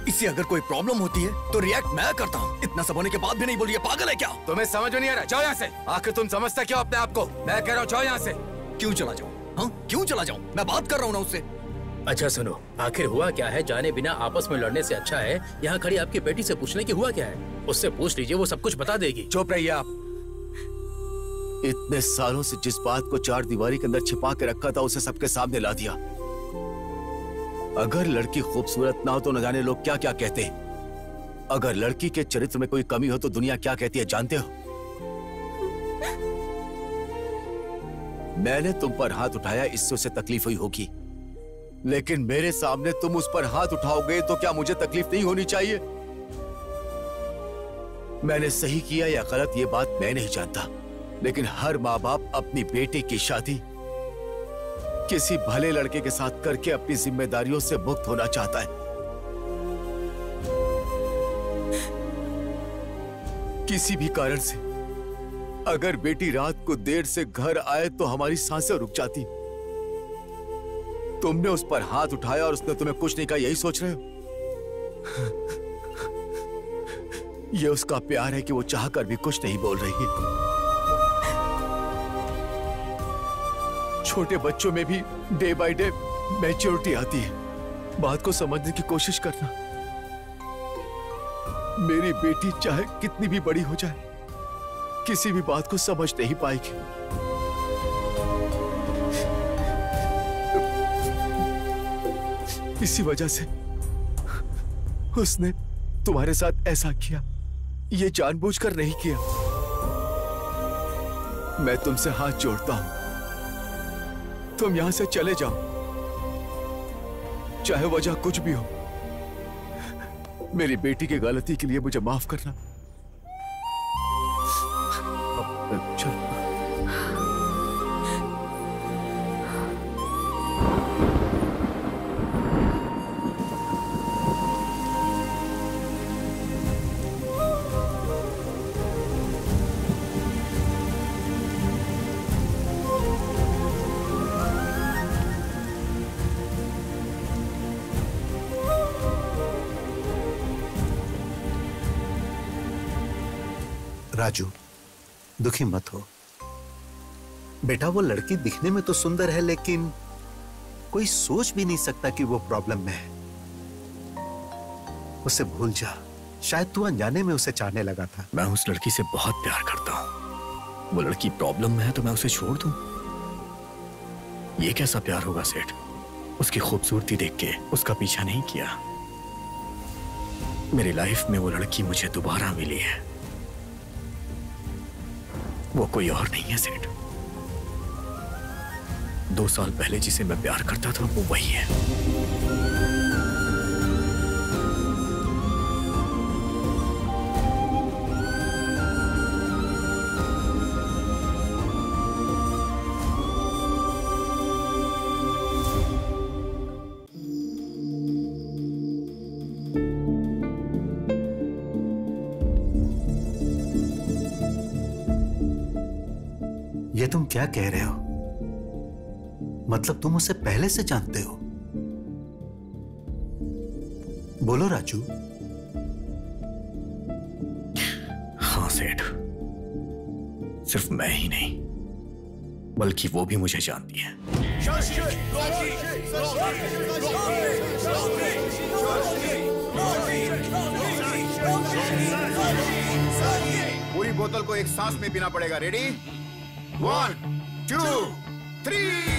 B: इसे अगर कोई प्रॉब्लम होती है तो रिएक्ट मैं करता हूँ, इतना सब होने के बाद भी नहीं बोली। पागल है क्या?
P: तुम्हें समझ नहीं आ रहा? जाओ यहाँ से। आखिर तुम समझते क्यों अपने आप को? मैं कह रहा हूँ जाओ यहाँ से।
B: क्यों चला जाऊं? हाँ क्यों चला जाऊं? मैं बात कर रहा हूँ ना उससे।
Q: अच्छा सुनो, आखिर हुआ क्या है? जाने बिना आपस में लड़ने से अच्छा है यहाँ खड़ी आपकी बेटी से पूछने की हुआ क्या है। उससे पूछ लीजिए, वो सब कुछ बता देगी।
P: चुप रहिए आप।
R: इतने सालों से जिस बात को 4 दीवारी के अंदर छिपा के रखा था उसे सबके सामने ला दिया। अगर लड़की खूबसूरत ना हो तो न जाने लोग क्या क्या कहते हैं। अगर लड़की के चरित्र में कोई कमी हो तो दुनिया क्या कहती है जानते हो? मैंने तुम पर हाथ उठाया, इससे उसे तकलीफ हुई होगी, लेकिन मेरे सामने तुम उस पर हाथ उठाओगे तो क्या मुझे तकलीफ नहीं होनी चाहिए? मैंने सही किया या गलत ये बात मैं नहीं जानता, लेकिन हर माँ बाप अपनी बेटी की शादी किसी भले लड़के के साथ करके अपनी जिम्मेदारियों से मुक्त होना चाहता है। किसी भी कारण से अगर बेटी रात को देर से घर आए तो हमारी सांसें रुक जाती। तुमने उस पर हाथ उठाया और उसने तुम्हें कुछ नहीं कहा, यही सोच रहे हो? यह उसका प्यार है कि वो चाहकर भी कुछ नहीं बोल रही है। छोटे बच्चों में भी डे बाय डे मैच्योरिटी आती है। बात को समझने की कोशिश करना। मेरी बेटी चाहे कितनी भी बड़ी हो जाए, किसी भी बात को समझ नहीं पाएगी। इसी वजह से उसने तुम्हारे साथ ऐसा किया। ये जानबूझकर नहीं किया। मैं तुमसे हाथ जोड़ता हूं, तुम यहां से चले जाओ, चाहे वजह कुछ भी हो। मेरी बेटी की गलती के लिए मुझे माफ करना। चलो।
D: राजू, दुखी मत हो बेटा। वो लड़की दिखने में तो सुंदर है, लेकिन कोई सोच भी नहीं सकता कि वो प्रॉब्लम में है। उसे भूल जा, शायद तू अनजाने में उसे चाहने लगा था।
B: मैं उस लड़की से बहुत प्यार करता हूं। वो लड़की प्रॉब्लम में है तो मैं उसे छोड़ दूं? ये कैसा प्यार होगा सेठ? उसकी खूबसूरती देख के उसका पीछा नहीं किया। मेरी लाइफ में वो लड़की मुझे दोबारा मिली है। वो कोई और नहीं है सेठ। 2 साल पहले जिसे मैं प्यार करता था वो वही है।
D: ये तुम क्या कह रहे हो? मतलब तुम उसे पहले से जानते हो? बोलो राजू।
B: हाँ सेठ, सिर्फ मैं ही नहीं बल्कि वो भी मुझे जानती है।
R: पूरी बोतल को एक सांस में पीना पड़ेगा। रेडी? 1 2 3।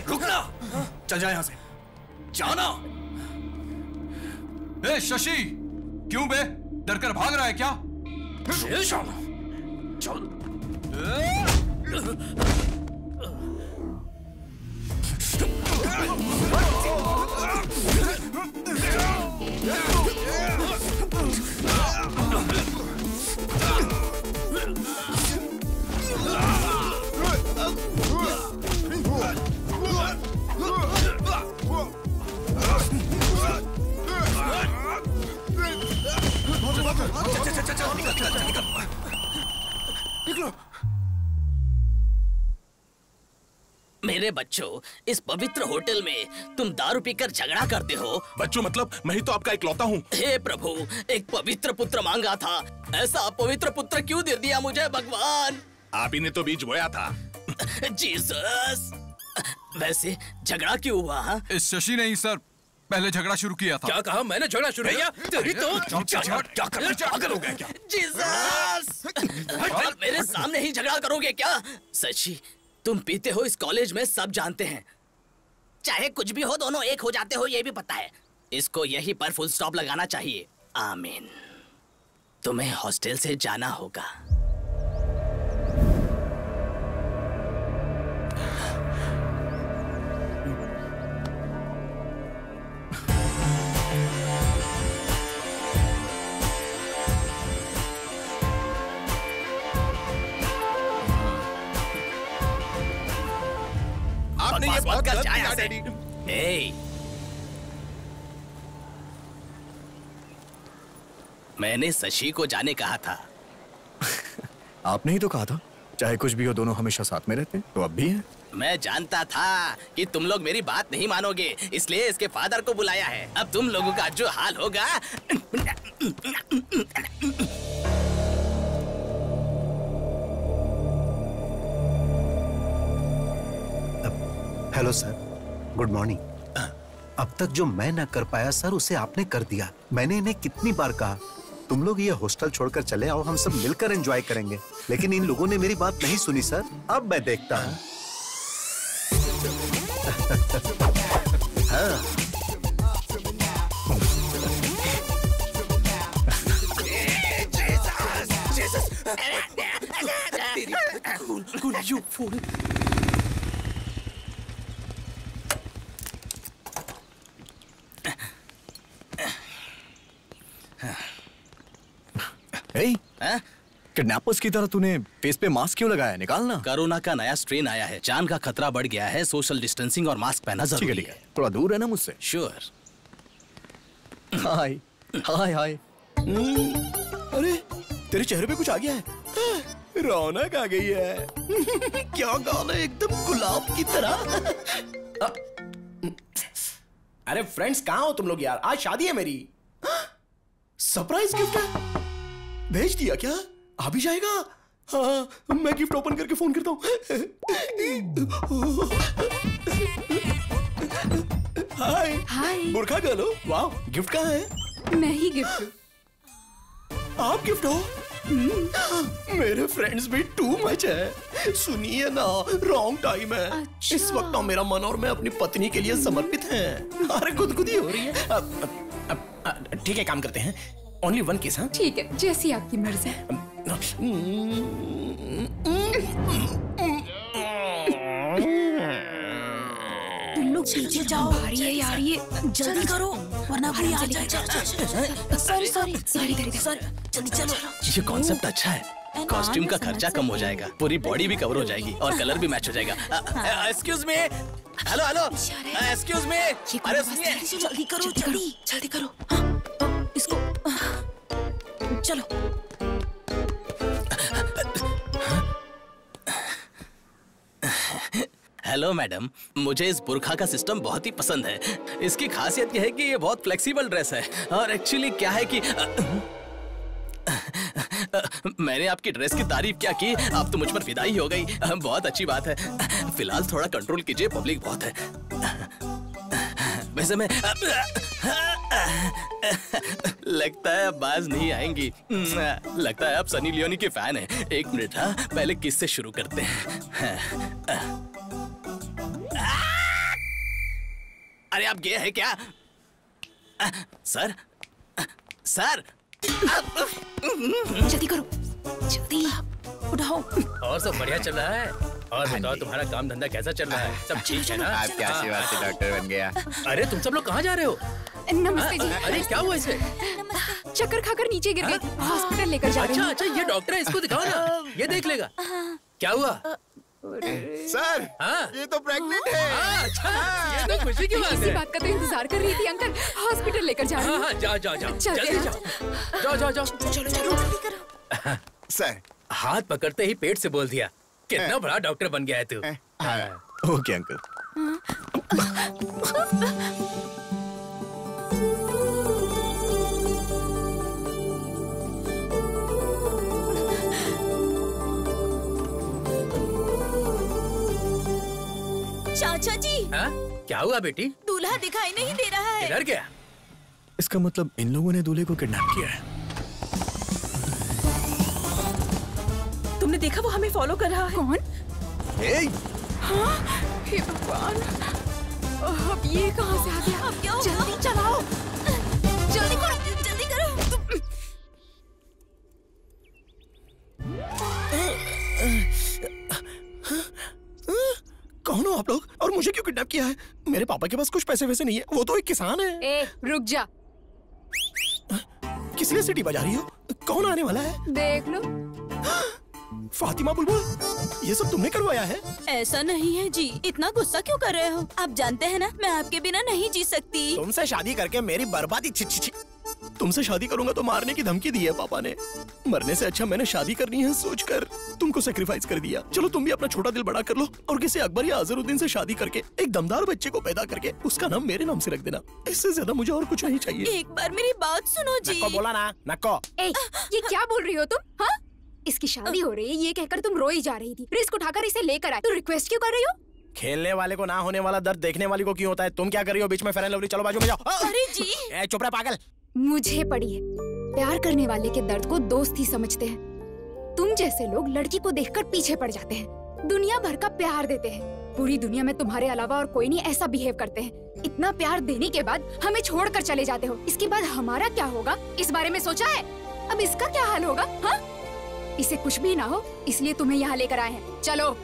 F: रुकना! चल जा यहां से, जाना। ए शशि, क्यों बे? डर कर भाग रहा है क्या? चल।
S: मेरे बच्चों, इस पवित्र होटल में तुम दारू पीकर झगड़ा करते हो।
E: बच्चों मतलब मैं ही तो आपका इकलौता हूँ।
S: हे प्रभु, एक पवित्र पुत्र मांगा था, ऐसा अपवित्र पुत्र क्यों दे दिया मुझे भगवान?
E: आप ही ने तो बीज बोया था।
S: जीसस। वैसे झगड़ा क्यों हुआ?
F: इस शशि ने ही सर पहले झगड़ा शुरू किया था।
Q: क्या कहा? मैंने झगड़ा शुरू किया? तेरी तो
S: क्या पागल हो गया क्या? जीसस! मेरे सामने ही झगड़ा करोगे क्या? शशि, तुम पीते हो इस कॉलेज में सब जानते हैं। चाहे कुछ भी हो, दोनों एक हो जाते हो, ये भी पता है। इसको यहीं पर फुल स्टॉप लगाना चाहिए। आमीन। तुम्हें हॉस्टल से जाना होगा।
E: आपने ये बहुत गलत किया डैडी।
S: मैंने शशि को जाने कहा था।
B: आपने ही तो कहा था चाहे कुछ भी हो दोनों हमेशा साथ में रहते हैं, तो अब भी हैं।
S: मैं जानता था कि तुम लोग मेरी बात नहीं मानोगे, इसलिए इसके फादर को बुलाया है। अब तुम लोगों का जो हाल होगा।
D: Hello sir, good morning. अब तक जो मैं ना कर पाया सर, उसे आपने कर दिया। मैंने इन्हें कितनी बार कहा तुम लोग ये हॉस्टल छोड़कर चले आओ, हम सब मिलकर एंजॉय करेंगे, लेकिन इन लोगों ने मेरी बात नहीं सुनी सर। अब मैं देखता हूँ। हाँ।
I: Ankul you fool.
B: किडनैपर्स की तरह तूने फेस पे मास्क क्यों लगाया? निकालना।
S: कोरोना का नया स्ट्रेन आया है, जान का खतरा बढ़ गया है, सोशल डिस्टेंसिंग और मास्क पहनना जरूरी है।
B: थोड़ा दूर रहना मुझसे।
S: श्योर।
B: हाय हाय हाय।
I: अरे तेरे चेहरे पे कुछ आ गया है, रौनक आ गई है। क्या गाल है, एकदम गुलाब की तरह। अरे फ्रेंड्स कहाँ हो तुम लोग यार? आज शादी है मेरी। सरप्राइज गिफ्ट है, भेज दिया क्या? आ भी जाएगा? हाँ मैं गिफ्ट ओपन करके फोन करता हूँ। हाय
O: हाय।
I: बुरखा गर्ल हो? वाह, गिफ्ट कहाँ है?
O: मैं ही गिफ्ट हूँ।
I: आप गिफ्ट हो? मेरे फ्रेंड्स भी टू मच है। सुनिए ना, रॉन्ग टाइम है। अच्छा। इस वक्त ना मेरा मन और मैं अपनी पत्नी के लिए समर्पित हैं। अरे गुदगुदी हो रही है। ठीक है, काम करते हैं। ओनली वन किस। हाँ
O: ठीक है, जैसी आपकी मर्जी।
J: तुम लोग पीछे जाओ। आ रही है यार, ये जल्दी करो वरना कोई आ जाए। सॉरी सॉरी जल्दी चलो।
S: ये कॉन्सेप्ट अच्छा है। कॉस्ट्यूम का खर्चा कम हो जाएगा, पूरी बॉडी भी कवर हो जाएगी और कलर भी मैच हो जाएगा। Excuse me, hello hello, excuse me. अरे सुनिए,
J: जल्दी करो, जल्दी करो। इसको चलो।
S: हेलो मैडम, मुझे इस बुरखा का सिस्टम बहुत ही पसंद है। इसकी खासियत यह है कि ये बहुत फ्लेक्सिबल ड्रेस है और एक्चुअली क्या है कि मैंने आपकी ड्रेस की तारीफ क्या की, आप तो मुझ पर फिदा ही हो गई। बहुत अच्छी बात है। फिलहाल थोड़ा कंट्रोल कीजिए, पब्लिक बहुत है। वैसे मैं लगता है अब बाज नहीं आएंगी। लगता है आप सनी लियोनी के फैन हैं। एक मिनट, हाँ पहले किस से शुरू करते हैं। अरे आप गे है क्या? सर सर
O: जल्दी करो, जल्दी उठाओ।
Q: और सब बढ़िया चल रहा है? और बताओ तुम्हारा काम धंधा कैसा चल रहा है? सब ठीक है ना?
R: आपकी आशीर्वाद से डॉक्टर बन गया।
Q: अरे तुम सब लोग कहाँ जा रहे हो?
O: नमस्ते जी।
Q: अरे क्या हुआ इसे?
O: चक्कर खाकर नीचे गिर गए, हॉस्पिटल लेकर जा रहे हैं।
Q: अच्छा, ये डॉक्टर है, इसको दिखाओ ना, ये देख लेगा। क्या हुआ?
R: सर, ये तो प्रेग्नेंट है।
Q: अच्छा, ये तो खुशी की बात है।
O: इसी बात का तो इंतजार कर रही थी अंकल। हॉस्पिटल लेकर जा रहे हैं।
Q: जाओ जल्दी जाओ।
O: चलो।
R: सर,
Q: हाथ पकड़ते ही पेट से बोल दिया। कितना बड़ा डॉक्टर बन गया है तू।
B: Okay uncle.
J: चाचा जी।
Q: क्या हुआ बेटी?
J: दूल्हा दिखाई नहीं दे रहा है।
Q: किधर गया?
B: इसका मतलब इन लोगों ने दूल्हे को किडनैप किया है।
C: तुमने देखा वो हमें फॉलो कर रहा है?
O: कौन?
C: हाँ?
O: हे भगवान, अब ये कहाँ से आ गया?
J: अब क्या होगा?
O: जल्दी चलाओ,
J: जल्दी करो, जल्दी करो।
I: कौन हो आप लोग और मुझे क्यों किडनैप किया है? मेरे पापा के पास कुछ पैसे वैसे नहीं है, वो तो एक किसान है।
O: ए, रुक जा।
I: किस लिए सीटी बजा रही हो? कौन आने वाला है?
O: देख लो।
I: फातिमा बुलबुल, ये सब तुमने करवाया है?
J: ऐसा नहीं है जी, इतना गुस्सा क्यों कर रहे हो? आप जानते हैं ना, मैं आपके बिना नहीं जी सकती।
I: तुमसे शादी करके मेरी बर्बादी। तुमसे शादी करूंगा तो मारने की धमकी दी है पापा ने। मरने से अच्छा मैंने शादी करनी है सोचकर तुमको सेक्रीफाइस कर दिया। चलो तुम भी अपना छोटा दिल बड़ा कर लो और किसी अकबर या अजहरुद्दीन से शादी करके एक दमदार बच्चे को पैदा करके उसका नाम मेरे नाम से रख देना। इससे ज्यादा मुझे और कुछ नहीं चाहिए।
J: एक बार मेरी बात सुनो जी।
I: नक्को बोला ना, नक्को।
O: ये क्या बोल रही हो तुम? हाँ, इसकी शादी हो रही है ये कहकर तुम रोई जा रही थी। रिस्क उठाकर इसे लेकर आए, तो रिक्वेस्ट क्यों कर रही हो?
I: खेलने वाले को ना होने वाला दर्द देखने वाली को क्यों होता है? तुम क्या कर रही हो बीच में? फेयर एंड लवली, चलो बाजू में जाओ।
J: अरे जी,
I: चुप रह पागल।
O: मुझे पड़ी है, प्यार करने वाले के दर्द को दोस्त ही समझते हैं। तुम जैसे लोग लड़की को देखकर पीछे पड़ जाते हैं, दुनिया भर का प्यार देते हैं। पूरी दुनिया में तुम्हारे अलावा और कोई नहीं ऐसा बिहेव करते हैं। इतना प्यार देने के बाद हमें छोड़कर चले जाते हो। इसके बाद हमारा क्या होगा, इस बारे में सोचा है? अब इसका क्या हाल होगा? हाँ, इसे कुछ भी ना हो इसलिए तुम्हें यहाँ लेकर आए हैं। चलो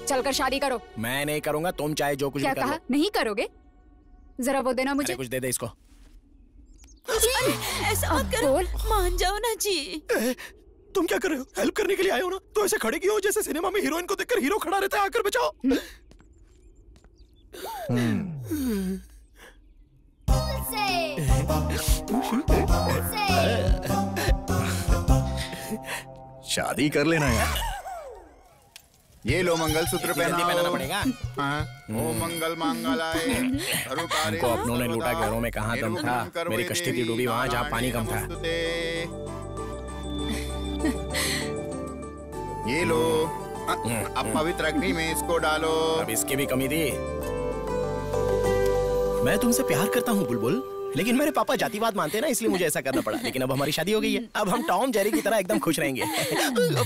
O: चलकर शादी करो।
I: मैं नहीं करूंगा, तुम चाहे जो कुछ
O: क्या
I: भी कर
O: कहा?
I: लो।
O: नहीं करोगे? जरा वो देना मुझे।
I: कुछ दे दे इसको।
C: ऐसा मत करो, मान जाओ ना जी।
I: तुम क्या कर रहे हो? हेल्प करने के लिए आए हो ना, तो ऐसे खड़े क्यों हो जैसे सिनेमा में हीरोइन को देखकर हीरो खड़ा रहता है, आकर बचाओ।
B: शादी कर लेना यार।
T: ये लो मंगलसूत्र
I: पहनाना पड़ेगा।
T: ओ मंगल मांगलाय
I: हमको अपनों ने लूटा, घरों में कहाँ दम था। मेरी कश्ती थी डूबी वहाँ जहाँ पानी कम था।
T: ये लो, अब पवित्र अग्नि में इसको डालो।
I: अब इसकी भी कमी थी। मैं तुमसे प्यार करता हूँ बुलबुल, लेकिन मेरे पापा जातिवाद मानते हैं ना, इसलिए मुझे ऐसा करना पड़ा। लेकिन अब हमारी शादी हो गई है, अब हम टॉम जेरी की तरह एकदम खुश रहेंगे।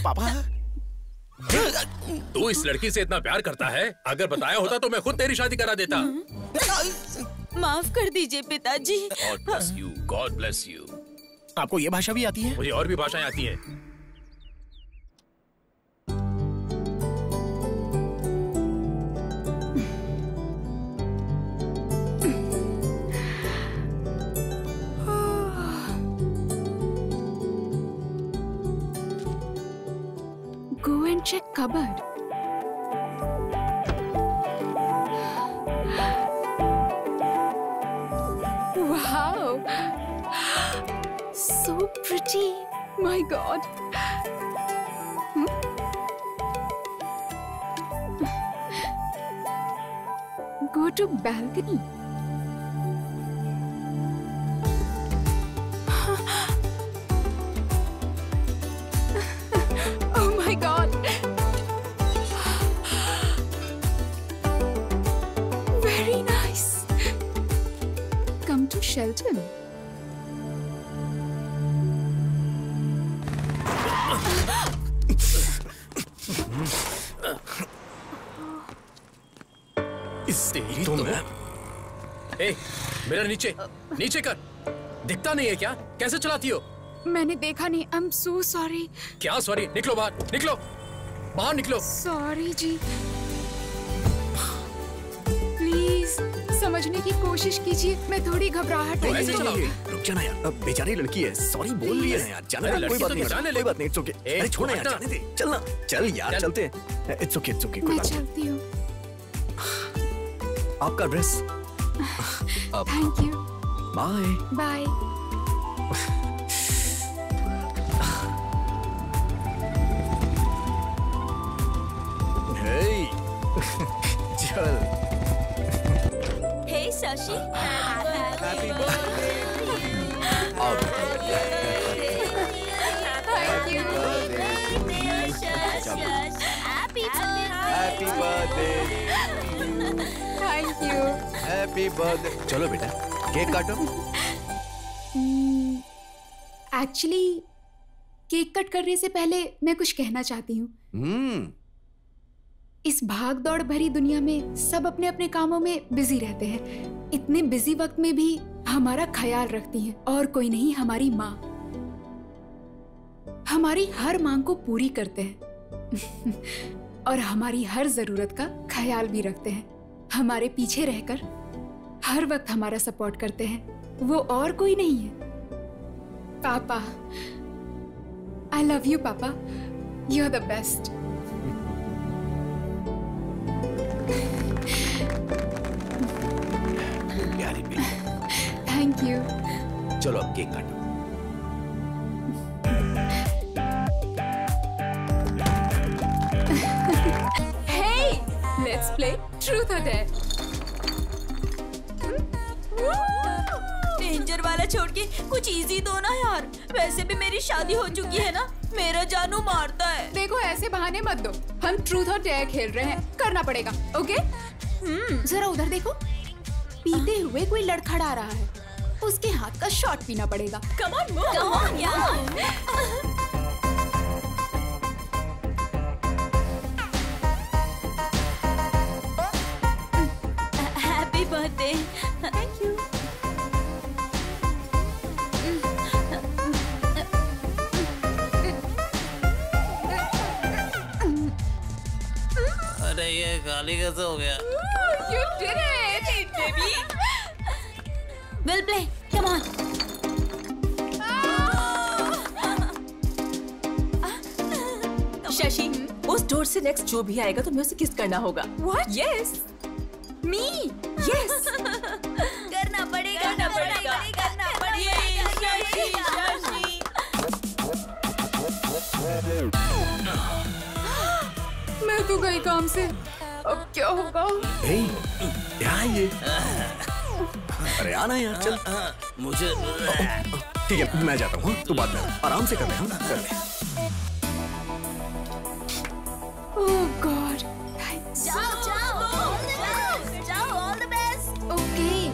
I: पापा,
Q: तू इस लड़की से इतना प्यार करता है, अगर बताया होता तो मैं खुद तेरी शादी करा देता।
C: माफ कर दीजिए पिताजी।
Q: God bless you, God bless you।
I: आपको ये भाषा भी आती है?
Q: मुझे और भी भाषाएं आती हैं।
O: Go and check cupboard. Wow, so pretty. My God. Go to balcony. Oh my God. Very nice. Come to Shelton.
Q: ए, मेरा नीचे नीचे कर। दिखता नहीं है क्या? कैसे चलाती हो?
O: मैंने देखा नहीं। I'm so sorry.
Q: क्या सॉरी? निकलो बाहर, निकलो बाहर, निकलो।
O: Sorry ji. Please समझने की कोशिश कीजिए, मैं थोड़ी घबराहट
Q: तो
O: रही
Q: ऐसे
O: हूँ।
Q: चलाओगे?
B: रुक जाना यार, अब बेचारी लड़की है, सॉरी बोल रही है यार। जाना यार, कोई बात नहीं, कोई बात नहीं, इट्स ओके। अरे छोड़ यार, जाने दे, चलना, चल यार, चलते हैं। इट्स ओके, कोई
O: मैं
B: बात नहीं।
O: चलती हूँ।
B: आपका dress.
O: Thank you.
B: Bye.
O: Bye.
B: Hey, चल।
C: Hey Shashi, happy
O: Thank you.
B: Happy birthday.
O: Thank you.
B: Happy birthday. चलो बेटा, केक काटो।
O: Actually, केक कट करने से पहले मैं कुछ कहना चाहती हूँ। इस भाग दौड़ भरी दुनिया में सब अपने अपने कामों में बिजी रहते हैं। इतने बिजी वक्त में भी हमारा ख्याल रखती हैं, और कोई नहीं, हमारी माँ। हमारी हर मांग को पूरी करते हैं और हमारी हर जरूरत का ख्याल भी रखते हैं। हमारे पीछे रहकर हर वक्त हमारा सपोर्ट करते हैं। वो और कोई नहीं है, पापा। आई लव यू पापा, यू आर द बेस्ट।
B: प्यारी बेटी।
O: Thank you.
B: चलो अब केक काटो।
O: Hey, let's play Truth or Dare.
C: Danger वाला छोड़ के कुछ इजी दो ना यार। वैसे भी मेरी शादी हो चुकी है ना, मेरा जानू मारता है।
O: देखो ऐसे बहाने मत दो, हम ट्रूथ और डेयर खेल रहे हैं, करना पड़ेगा। ओके? जरा उधर देखो, पीते हुए कोई लड़खड़ा रहा है, उसके हाथ का शॉट पीना पड़ेगा।
C: Come on move, come on यार। Happy birthday. Thank you.
L: अरे ये खाली कैसे हो गया?
O: You did it, baby.
G: We'll play. Come on.
C: Shashi, उस डोर से नेक्स्ट जो भी आएगा तुम्हें उसे किस करना होगा।
O: What?
C: Yes.
O: Me?
C: Yes.
G: करना पड़ेगा, करना पड़ेगा, करना पड़ेगा।
O: मैं तो गई काम से, अब क्या होगा?
A: क्या ये? अरे आना यार, चल।
L: मुझे
A: ठीक है, मैं जाता हूँ। तू बाद में आराम से कर ले। हम कर ले।
O: Oh God.
G: जाओ, all the best.
O: Okay.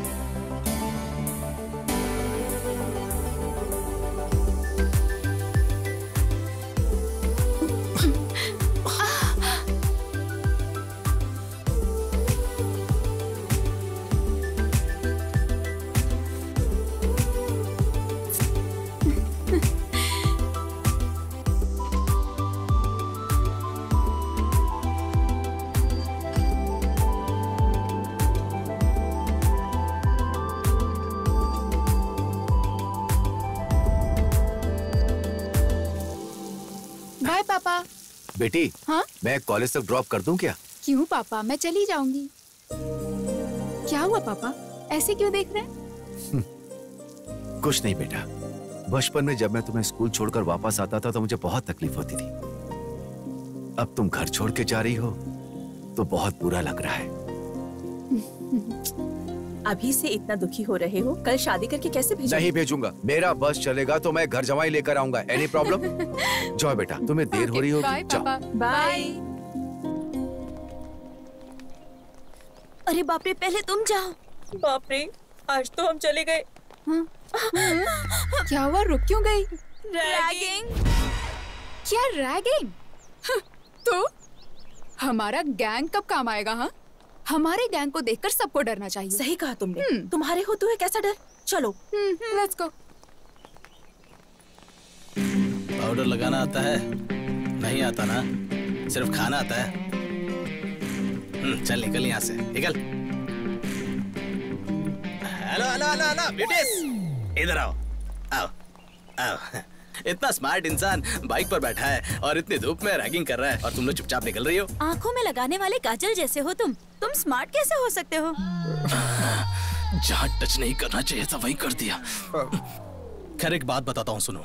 O: Bye पापा।
R: बेटी,
O: हाँ?
R: मैं कॉलेज तक ड्रॉप कर दूं क्या?
O: क्यों पापा, मैं चली जाऊंगी। क्या हुआ पापा, ऐसे क्यों देख रहे हैं?
R: कुछ नहीं बेटा, बचपन में जब मैं तुम्हें स्कूल छोड़कर वापस आता था तो मुझे बहुत तकलीफ होती थी। अब तुम घर छोड़ के जा रही हो तो बहुत बुरा लग रहा है।
C: अभी से इतना दुखी हो रहे हो, कल शादी करके कैसे भेजोगे?
R: नहीं भेजूंगा, मेरा बस चलेगा तो मैं घर जमाई लेकर आऊंगा। Any problem? जाओ बेटा, तुम्हें देर हो रही होगी।
O: बाय पापा। बाय।
G: अरे बाप रे, पहले तुम जाओ।
C: बाप रे, आज तो हम चले गए।
O: क्या हुआ, रुक क्यों गई?
G: रैगिंग।
O: क्या रैगिंग? तो हमारा गैंग कब काम आएगा? हाँ, हमारे गैंग को देखकर सबको डरना चाहिए।
C: सही कहा तुमने। तुम्हारे होते हुए कैसा डर? चलो
O: लेट्स गो।
N: पाउडर लगाना आता है? नहीं आता ना, सिर्फ खाना आता है। चल निकल यहाँ से, निकल। Hello hello hello hello beauties, इधर आओ आओ आओ। इतना स्मार्ट इंसान बाइक पर बैठा है और इतनी धूप में रैगिंग कर रहा है और तुम लोग चुपचाप निकल रही हो।
G: आंखों में लगाने वाले काजल जैसे हो तुम स्मार्ट कैसे हो सकते हो?
N: जहाँ टच नहीं करना चाहिए था वही कर दिया। खैर एक बात बताता हूँ, सुनो।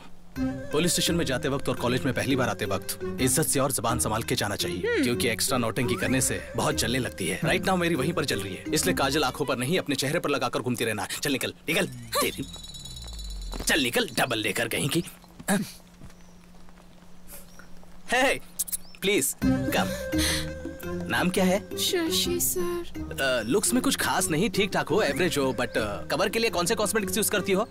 N: पुलिस स्टेशन में जाते वक्त और कॉलेज में पहली बार आते वक्त इज्जत से और जुबान संभाल के जाना चाहिए, क्योंकि एक्स्ट्रा नौटंकी करने से बहुत जलने लगती है। राइट नाउ मेरी वहीं पर जल रही है, इसलिए काजल आंखों पर नहीं अपने चेहरे पर लगाकर घूमती रहना है। चल निकल निकल, तेरी चल निकल, डबल लेकर कहीं की। हे प्लीज कम। नाम क्या है?
O: शशि सर।
N: लुक्स में कुछ खास नहीं, ठीक ठाक हो, एवरेज हो, बट कवर के लिए कौन से कॉस्मेटिक्स यूज करती हो?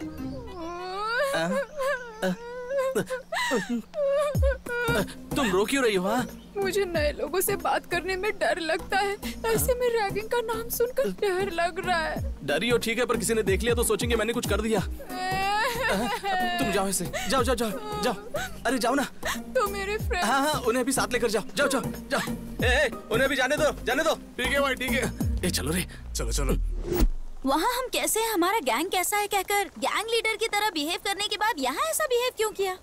N: तुम रो क्यों रही हो? हाँ,
O: मुझे नए लोगों से बात करने में डर लगता है। ऐसे में रैगिंग का नाम सुनकर डर लग रहा है।
N: डरी हो ठीक है, पर किसी ने देख लिया तो सोचेंगे मैंने कुछ कर दिया। तुम जाओ ऐसे, जाओ जाओ जाओ जाओ। अरे जाओ ना।
O: तो मेरे फ्रेंड।
N: हाँ हाँ, उन्हें भी साथ लेकर जाओ, जाओ जाओ जाओ। ए, उन्हें भी जाने दो, जाने दो। ठीक है भाई, ठीक है। ए चलो रे, चलो चलो।
G: वहाँ हम कैसे हैं, हमारा गैंग कैसा है कहकर गैंग लीडर की तरह बिहेव करने के बाद यहाँ ऐसा बिहेव क्यों किया?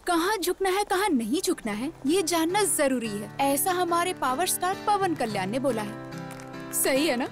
O: कहाँ झुकना है कहाँ नहीं झुकना है ये जानना जरूरी है। ऐसा हमारे पावर स्टार पवन कल्याण ने बोला है। सही है ना?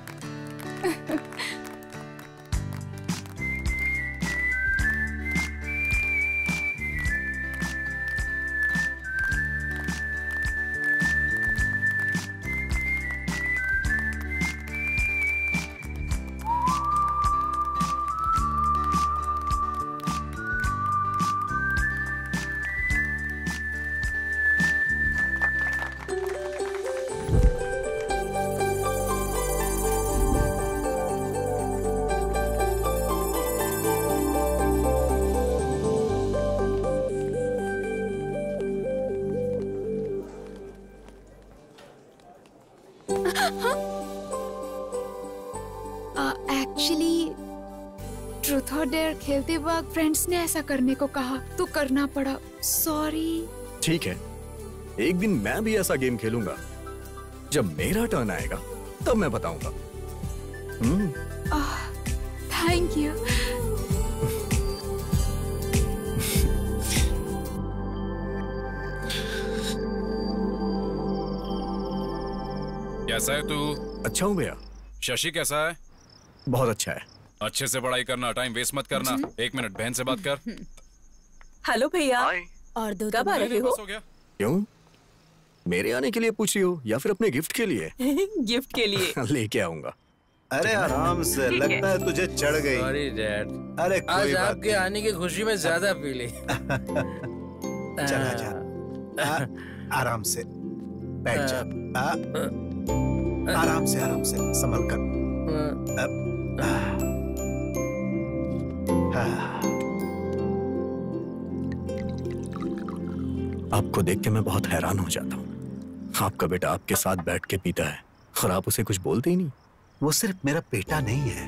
O: एक्चुअली ट्रूथ और डेयर खेलते वक्त फ्रेंड्स ने ऐसा करने को कहा तो करना पड़ा। सॉरी।
A: ठीक है, एक दिन मैं भी ऐसा गेम खेलूंगा
B: जब मेरा टर्न आएगा तब मैं बताऊंगा।
O: Thank you.
M: कैसा है तू?
B: अच्छा हूँ भैया।
M: शशि कैसा है?
B: बहुत अच्छा है।
M: अच्छे से पढ़ाई करना, टाइम वेस्ट मत करना। 1 मिनट बहन से बात कर।
C: हेलो भैया। और दो कब आ रहे हो?
B: क्यों? मेरे आने के लिए पूछ रही हो या फिर अपने गिफ्ट के लिए?
C: गिफ्ट के लिए।
B: लेके आऊंगा।
D: अरे आराम से, लगता है तुझे चढ़ गई।
Q: Sorry dad.
D: अरे
Q: आज आपके आने की खुशी में ज्यादा पी ली।
D: चला जा। आराम से बैठ जा। आराम से संभल कर।
B: आपको देख के मैं बहुत हैरान हो जाता हूँ। आपका बेटा आपके साथ बैठ के पीता है और आप उसे कुछ बोलते ही नहीं।
D: वो सिर्फ मेरा बेटा नहीं है,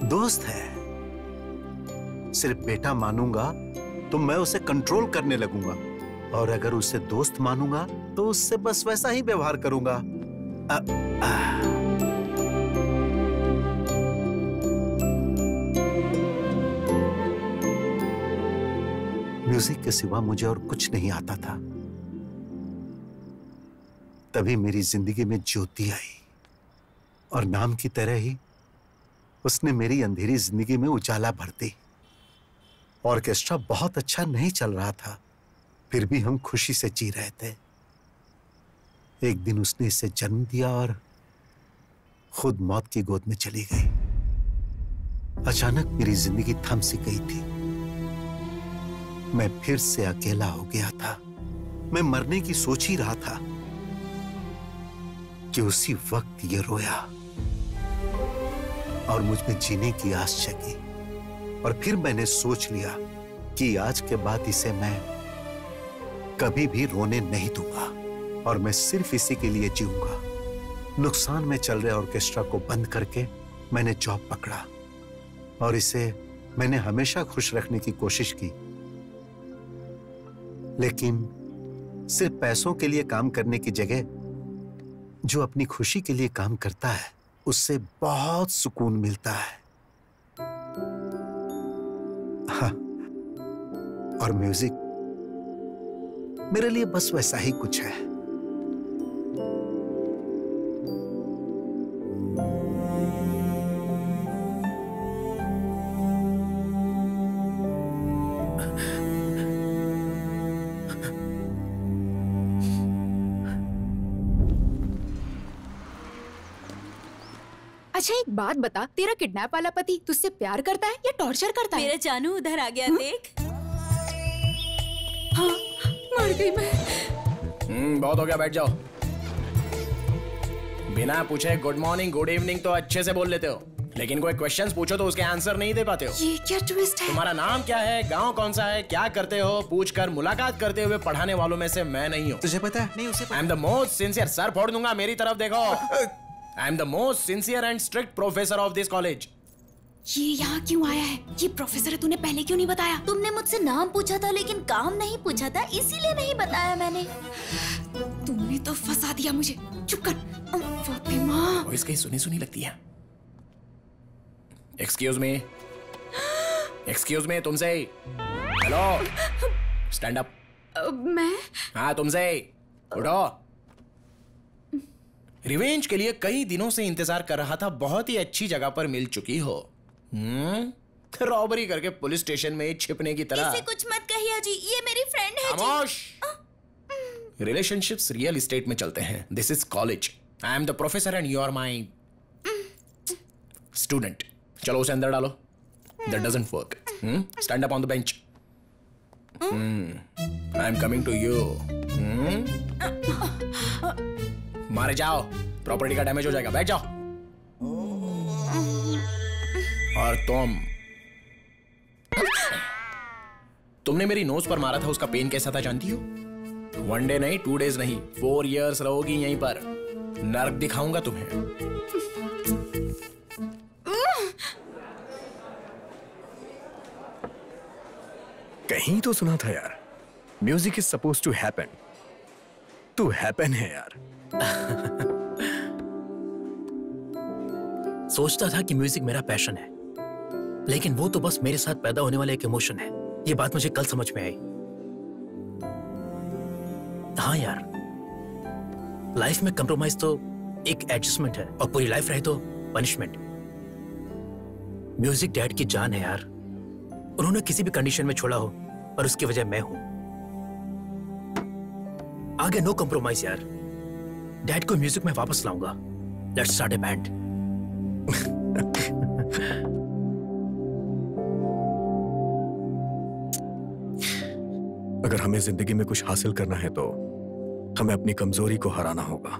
D: दोस्त है। सिर्फ बेटा मानूंगा तो मैं उसे कंट्रोल करने लगूंगा, और अगर उसे दोस्त मानूंगा तो उससे बस वैसा ही व्यवहार करूंगा। म्यूजिक के सिवा मुझे और कुछ नहीं आता था। तभी मेरी जिंदगी में ज्योति आई, और नाम की तरह ही उसने मेरी अंधेरी जिंदगी में उजाला भर दी। ऑर्केस्ट्रा बहुत अच्छा नहीं चल रहा था, फिर भी हम खुशी से जी रहे थे। एक दिन उसने इसे जन्म दिया और खुद मौत की गोद में चली गई। अचानक मेरी जिंदगी थम सी गई थी। मैं फिर से अकेला हो गया था। मैं मरने की सोच ही रहा था कि उसी वक्त ये रोया और मुझ में जीने की आस जगी। और फिर मैंने सोच लिया कि आज के बाद इसे मैं कभी भी रोने नहीं दूंगा, और मैं सिर्फ इसी के लिए जीऊंगा। नुकसान में चल रहे ऑर्केस्ट्रा को बंद करके मैंने जॉब पकड़ा, और इसे मैंने हमेशा खुश रखने की कोशिश की। लेकिन सिर्फ पैसों के लिए काम करने की जगह जो अपनी खुशी के लिए काम करता है उससे बहुत सुकून मिलता है। हाँ, और म्यूजिक मेरे लिए बस वैसा ही कुछ है।
O: अच्छा एक बात बता, तेरा किडनैप वाला पति तुझसे प्यार करता है या टॉर्चर करता है?
G: मेरा जानू उधर आ गया, देख।
O: हाँ, मर गई मैं।
I: बहुत हो गया, बैठ जाओ। बिना पूछे गुड मॉर्निंग गुड इवनिंग तो अच्छे से बोल लेते हो, लेकिन कोई क्वेश्चंस पूछो तो उसके आंसर नहीं दे पाते हो।
O: ये क्या ट्विस्ट है?
I: तुम्हारा नाम क्या है, गांव कौन सा है, क्या करते हो, पूछकर मुलाकात करते हुए पढ़ाने वालों में से मैं नहीं हूँ।
D: तुझे पता है? नहीं, उसे
I: आई am the most sincere, sir फोड़ दूंगा, मेरी तरफ देखो। आई am the most sincere and strict professor of this college.
O: ये यहाँ क्यों आया है? ये प्रोफेसर है, तूने पहले क्यों नहीं बताया?
G: तुमने मुझसे नाम पूछा था लेकिन काम नहीं पूछा था, इसीलिए नहीं बताया मैंने।
O: तुमने तो फंसा दिया मुझे। चुप कर। फातिमा।
I: वॉइस कहीं सुनी सुनी लगती है। एक्सक्यूज मी, एक्सक्यूज मी, तुमसे। Hello, stand up.
O: मैं?
I: हाँ तुमसे, उठो। रिवेंज के लिए कई दिनों से इंतजार कर रहा था, बहुत ही अच्छी जगह पर मिल चुकी हो। रॉबरी करके पुलिस स्टेशन में छिपने की तरह।
G: इसे कुछ मत कहिए जी, ये मेरी फ्रेंड है।
I: खामोश। रिलेशनशिप्स रियल एस्टेट में चलते हैं। This is college. I am the professor and you are my student. चलो उसे अंदर डालो। That doesn't work. Stand up on the bench. I am coming to you. मारे जाओ, प्रॉपर्टी का डैमेज हो जाएगा। बैठ जाओ। और तुमने मेरी नोज पर मारा था, उसका पेन कैसा था जानती हो? 1 डे नहीं, 2 डेज नहीं, 4 years रहोगी यहीं पर। नर्क दिखाऊंगा तुम्हें।
B: कहीं तो सुना था यार, music is suppose to happen. तू हैपन है यार।
Q: सोचता था कि म्यूजिक मेरा पैशन है, लेकिन वो तो बस मेरे साथ पैदा होने वाला एक इमोशन है। ये बात मुझे कल समझ में आई। हाँ यार, लाइफ में कंप्रोमाइज तो एक एडजस्टमेंट है और पूरी लाइफ रहे तो पनिशमेंट। म्यूजिक डैड की जान है यार। उन्होंने किसी भी कंडीशन में छोड़ा हो और उसकी वजह मैं हूं। आगे नो कंप्रोमाइज यार। डैड को म्यूजिक में वापस लाऊंगा। Let's start A band.
B: अगर हमें जिंदगी में कुछ हासिल करना है तो हमें अपनी कमजोरी को हराना होगा।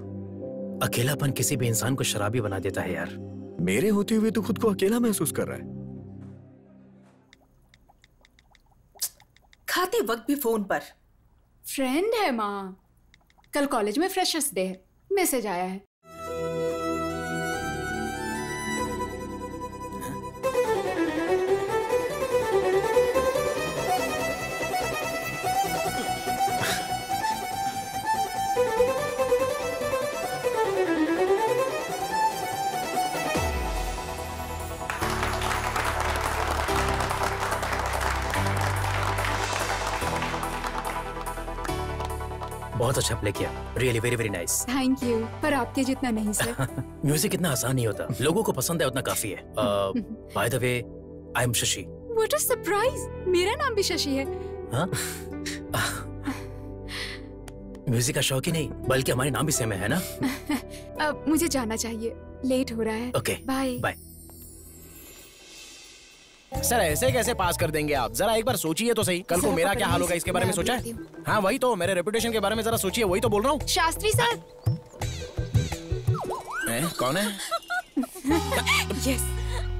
Q: अकेलापन किसी भी इंसान को शराबी बना देता है यार।
B: मेरे होते हुए तो खुद को अकेला महसूस कर रहा है।
C: खाते वक्त भी फोन पर।
O: फ्रेंड है माँ। कल कॉलेज में फ्रेशर्स डे है, मैसेज आया है।
Q: बहुत अच्छा प्ले किया, really very very nice.
O: Thank you, पर आपके जितना नहीं सर।
Q: म्यूजिक इतना आसान नहीं होता, लोगों को पसंद है उतना काफी है। By the way, I am Shashi.
O: What a surprise, मेरा नाम भी शशि है।
Q: हाँ? म्यूजिक का शौक ही नहीं बल्कि हमारे नाम भी सेम है ना?
O: अब मुझे जाना चाहिए, लेट हो रहा है।
Q: Okay,
O: bye
Q: bye.
I: सर ऐसे कैसे पास कर देंगे आप? जरा एक बार सोचिए तो सही, कल को मेरा क्या हाल होगा इसके बारे में सोचा है? हाँ वही तो, मेरे रेपुटेशन के बारे में जरा सोचिए, वही तो बोल रहा हूँ।
O: शास्त्री सर।
I: कौन है?
C: यस।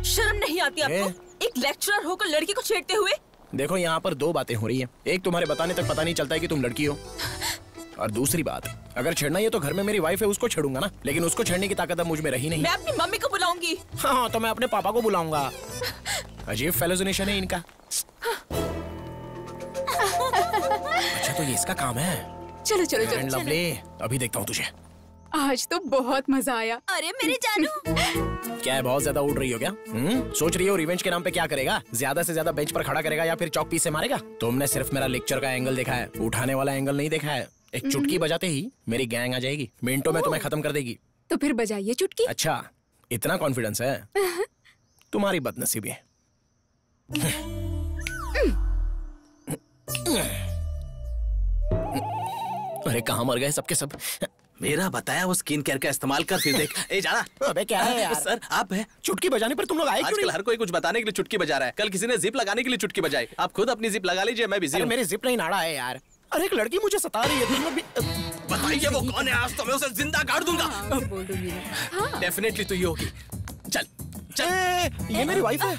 C: शर्म नहीं आती आपको? एक लेक्चरर होकर लड़की को छेड़ते हुए?
I: देखो यहाँ पर दो बातें हो रही हैं। एक, तुम्हारे बताने तक पता नहीं चलता है कि तुम लड़की हो, और दूसरी बात, अगर छेड़ना ही है तो घर में मेरी वाइफ है, उसको छेड़ूंगा ना, लेकिन उसको छेड़ने की ताकत अब मुझ में रही नहीं।
C: मैं अपनी मम्मी को बुलाऊंगी।
I: हाँ तो मैं अपने पापा को बुलाऊंगा। अजीब फेलोजिनेशन है इनका। अच्छा तो ये इसका काम है।
O: चलो चलो चलो,
I: लवली, अभी देखता हूँ तुझे।
O: आज तो बहुत मजा आया।
J: अरे मेरे जानू।
I: क्या है, बहुत ज्यादा उड़ रही हो क्या? सोच रही हो रिवेंज के नाम पे क्या करेगा? ज्यादा से ज्यादा बेंच पर खड़ा करेगा या फिर चौक पीस से मारेगा? तुमने सिर्फ मेरा लेक्चर का एंगल देखा है, उठाने वाला एंगल नहीं देखा है। एक चुटकी बजाते ही मेरी गैंग आ जाएगी, मिनटों में तुम्हें खत्म कर देगी।
O: तो फिर बजाइए चुटकी।
I: अच्छा, इतना कॉन्फिडेंस है? तुम्हारी बदनसीबी है। अरे कहाँ मर गए सबके सब?
N: मेरा बताया वो स्किन केयर का इस्तेमाल कर, फिर देख। ए जाना।
I: अबे क्या है यार?
N: सर आप है।
I: चुटकी बजाने पर तुम लोग आए क्यों
N: आजकल
I: नहीं?
N: हर कोई कुछ बताने के लिए चुटकी बजा रहा है। कल किसी ने जिप लगाने के लिए चुटकी बजाई। आप खुद अपनी जिप लगा लीजिए, मैं बिजी हूँ।
I: मेरी जिप नहीं नाड़ा है यार। अरे एक लड़की मुझे सता रही है, तुम लोग भी
N: बताइए वो कौन है? आज तो मैं उसे जिंदा गाड़ दूंगा।
O: बोल दूंगी मैं।
N: डेफिनेटली तो ये होगी। चल चल।
I: ये मेरी वाइफ है,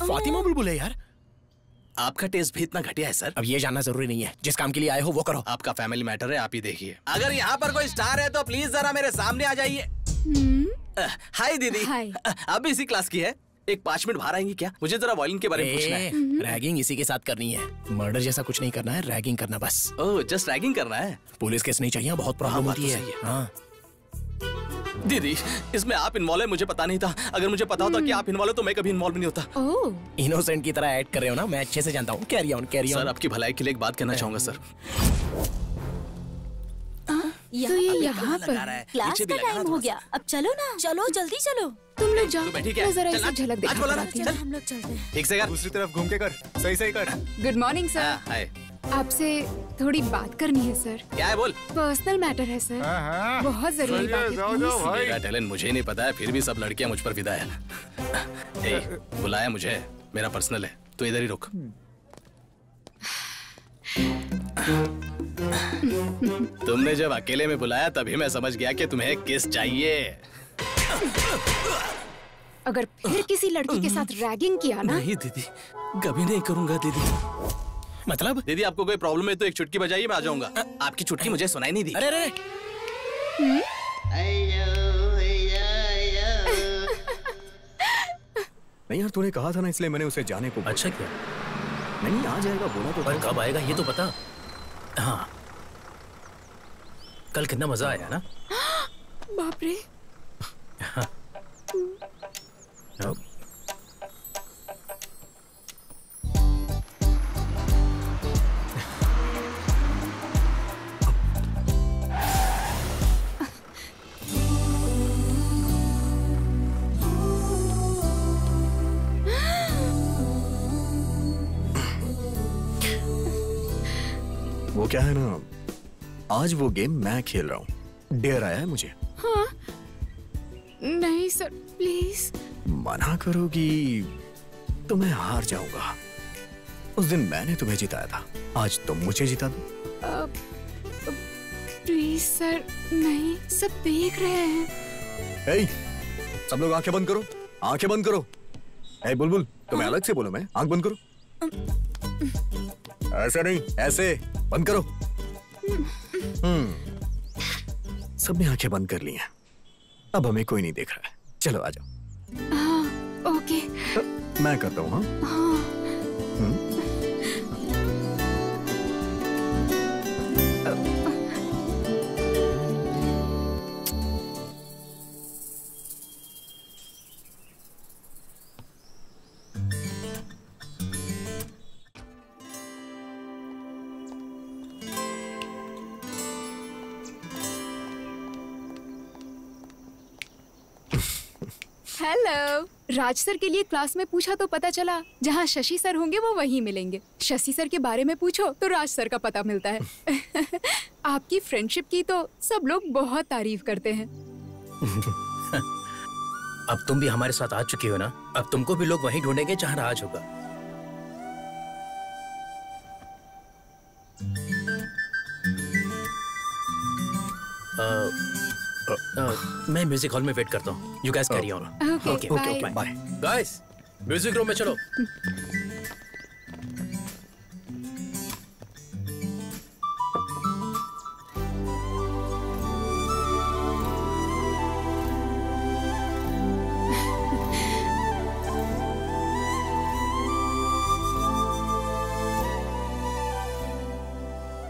I: फातिमा बुलबुल है यार।
N: आपका टेस्ट भी इतना घटिया है सर?
I: अब ये जानना जरूरी नहीं है, जिस काम के लिए आए हो वो करो।
N: आपका फैमिली मैटर है, आप ही देखिए। अगर यहाँ पर कोई स्टार है तो प्लीज जरा मेरे सामने आ जाइए। हाय दीदी।
O: हाय।
N: आप भी इसी क्लास की है? एक 5 मिनट बाहर आएंगी क्या? मुझे जरा वॉयलिन के बारे में पूछना है।
I: रैगिंग इसी के साथ करनी है, मर्डर जैसा कुछ नहीं करना है, रैगिंग करना बस।
N: ओह जस्ट रैगिंग करना है?
I: पुलिस केस नहीं चाहिए, बहुत प्रॉब्लम होती है। हाँ
N: दीदी, इसमें आप इन्वॉल्व है मुझे पता नहीं था। अगर मुझे पता होता कि आप इन्वॉल्व हो तो मैं कभी इन्वॉल्व नहीं होता।
I: इनोसेंट की तरह ऐड कर रहे हो ना, मैं अच्छे से जानता हूँ। Carry on carry on.
N: Sir आपकी भलाई के लिए एक बात कहना चाहूंगा सर।
O: तो ये यहाँ पर
J: क्लास का टाइम हो गया, अब चलो ना। चलो जल्दी चलो।
O: तुम लोग जाओ,
N: बैठी क्या?
O: मैं जरा
N: चल,
O: इसे झलक दिखा
N: बोला ना,
O: देती हूँ।
J: हम लोग चलते हैं।
N: ठीक से कर।
K: दूसरी तरफ घूम के कर, सही सही कर।
O: Good morning sir.
N: हाय।
O: आपसे थोड़ी बात करनी है सर।
N: क्या है बोल?
O: पर्सनल मैटर है सर, बहुत जरूरी बात है। प्लीज।
N: मेरा टैलेंट मुझे नहीं पता है, फिर भी सब लड़कियां मुझ पर फिदा है। ए, बुलाया मुझे, मेरा पर्सनल है, तो इधर ही रुक। तुमने जब अकेले में बुलाया तभी मैं समझ गया कि तुम्हें किस चाहिए।
O: अगर फिर किसी लड़की के साथ रैगिंग किया ना।
N: नहीं दीदी, कभी नहीं करूंगा दीदी।
I: मतलब?
N: दीदी आपको कोई प्रॉब्लम है तो एक चुटकी बजाइए, मैं आ जाऊंगा। आपकी चुटकी मुझे सुनाई नहीं दी।
I: अरे अरे
B: नहीं यार, तूने कहा था ना, इसलिए मैंने उसे जाने को।
Q: अच्छा क्या?
B: नहीं आ जाएगा बोला तो।
Q: पर कब आएगा ये तो बता। हाँ कल कितना मजा आया ना।
O: बाप रे।
B: वो क्या है ना, आज वो गेम मैं खेल रहा हूँ। डेयर आया है मुझे।
O: हाँ? नहीं सर प्लीज।
B: मना करोगी तो मैं हार जाऊंगा। उस दिन मैंने तुम्हें जिताया था, आज तुम मुझे जिता दो।
O: प्लीज सर नहीं, सब देख रहे हैं।
B: ए, सब लोग आंखें बंद करो, आंखें बंद करो। ए बुलबुल, तुम्हें अलग से बोलो, मैं आंख बंद करो। ऐसे नहीं, ऐसे बंद करो। सबने आंखें बंद कर ली हैं। अब हमें कोई नहीं देख रहा है। चलो आ जाओ।
O: हाँ, ओके।
B: मैं करता हूँ। हाँ।
O: हेलो। राज सर के लिए क्लास में पूछा तो पता चला जहाँ शशि सर होंगे वो वहीं मिलेंगे। शशि सर के बारे में पूछो तो राज सर का पता मिलता है। आपकी फ्रेंडशिप की तो सब लोग बहुत तारीफ करते हैं।
Q: अब तुम भी हमारे साथ आ चुकी हो ना, अब तुमको भी लोग वहीं ढूंढेंगे जहाँ राज होगा। मैं म्यूजिक हॉल में वेट करता हूँ। You guys carry on.
O: Okay bye.
Q: Guys music room में चलो।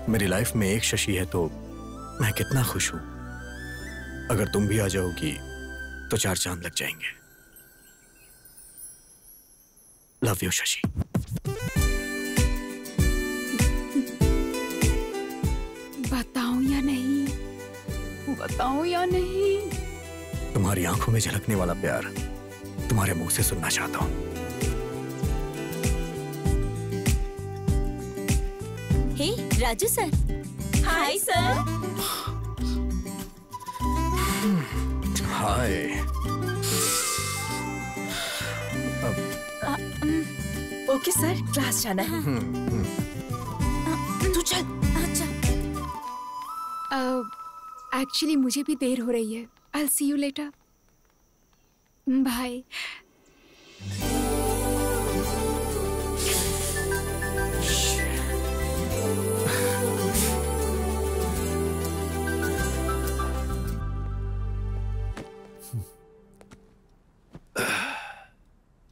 B: मेरी लाइफ में एक शशि है तो मैं कितना खुश हूं। अगर तुम भी आ जाओगी तो 4 चांद लग जाएंगे। Love you Shashi.
O: बताऊं या नहीं, बताऊं या नहीं?
B: तुम्हारी आंखों में झलकने वाला प्यार तुम्हारे मुंह से सुनना चाहता हूं।
J: Hey Raju sir. Hi sir.
B: Hi.
J: Okay sir, class जाना है। तू चल। अच्छा।
O: एक्चुअली मुझे भी देर हो रही है। I'll see you later. Bye.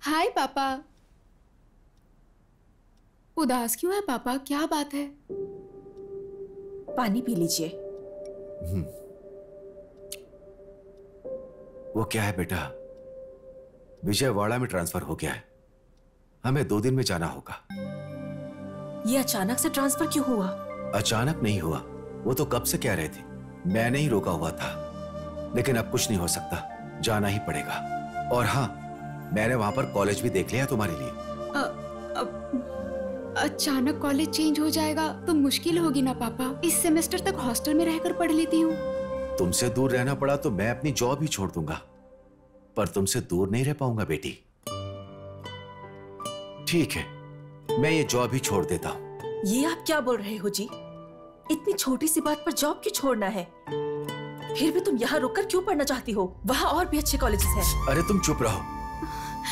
O: Hi पापा। उदास क्यों है पापा, क्या बात है?
J: पानी पी लीजिए।
T: वो क्या है बेटा, विजयवाड़ा में ट्रांसफर हो गया है, हमें 2 दिन में जाना होगा।
J: ये अचानक से ट्रांसफर क्यों हुआ?
T: अचानक नहीं हुआ, वो तो कब से कह रहे थे, मैंने ही रोका हुआ था। लेकिन अब कुछ नहीं हो सकता, जाना ही पड़ेगा। और हाँ, मैंने वहां पर कॉलेज भी देख लिया तुम्हारे लिए।
O: अचानक कॉलेज चेंज हो जाएगा तो मुश्किल होगी ना पापा। इस सेमेस्टर तक हॉस्टल में रहकर पढ़ लेती हूँ।
T: तुमसे दूर रहना पड़ा तो मैं अपनी जॉब ही छोड़ दूंगा, पर तुमसे दूर नहीं रह पाऊंगा बेटी। ठीक है, मैं ये जॉब ही छोड़ देता हूँ।
J: ये आप क्या बोल रहे हो जी? इतनी छोटी सी बात पर जॉब क्यों छोड़ना है? फिर भी तुम यहाँ रुककर क्यों पढ़ना चाहती हो? वहाँ और भी अच्छे कॉलेजेस हैं।
T: अरे तुम चुप रहो,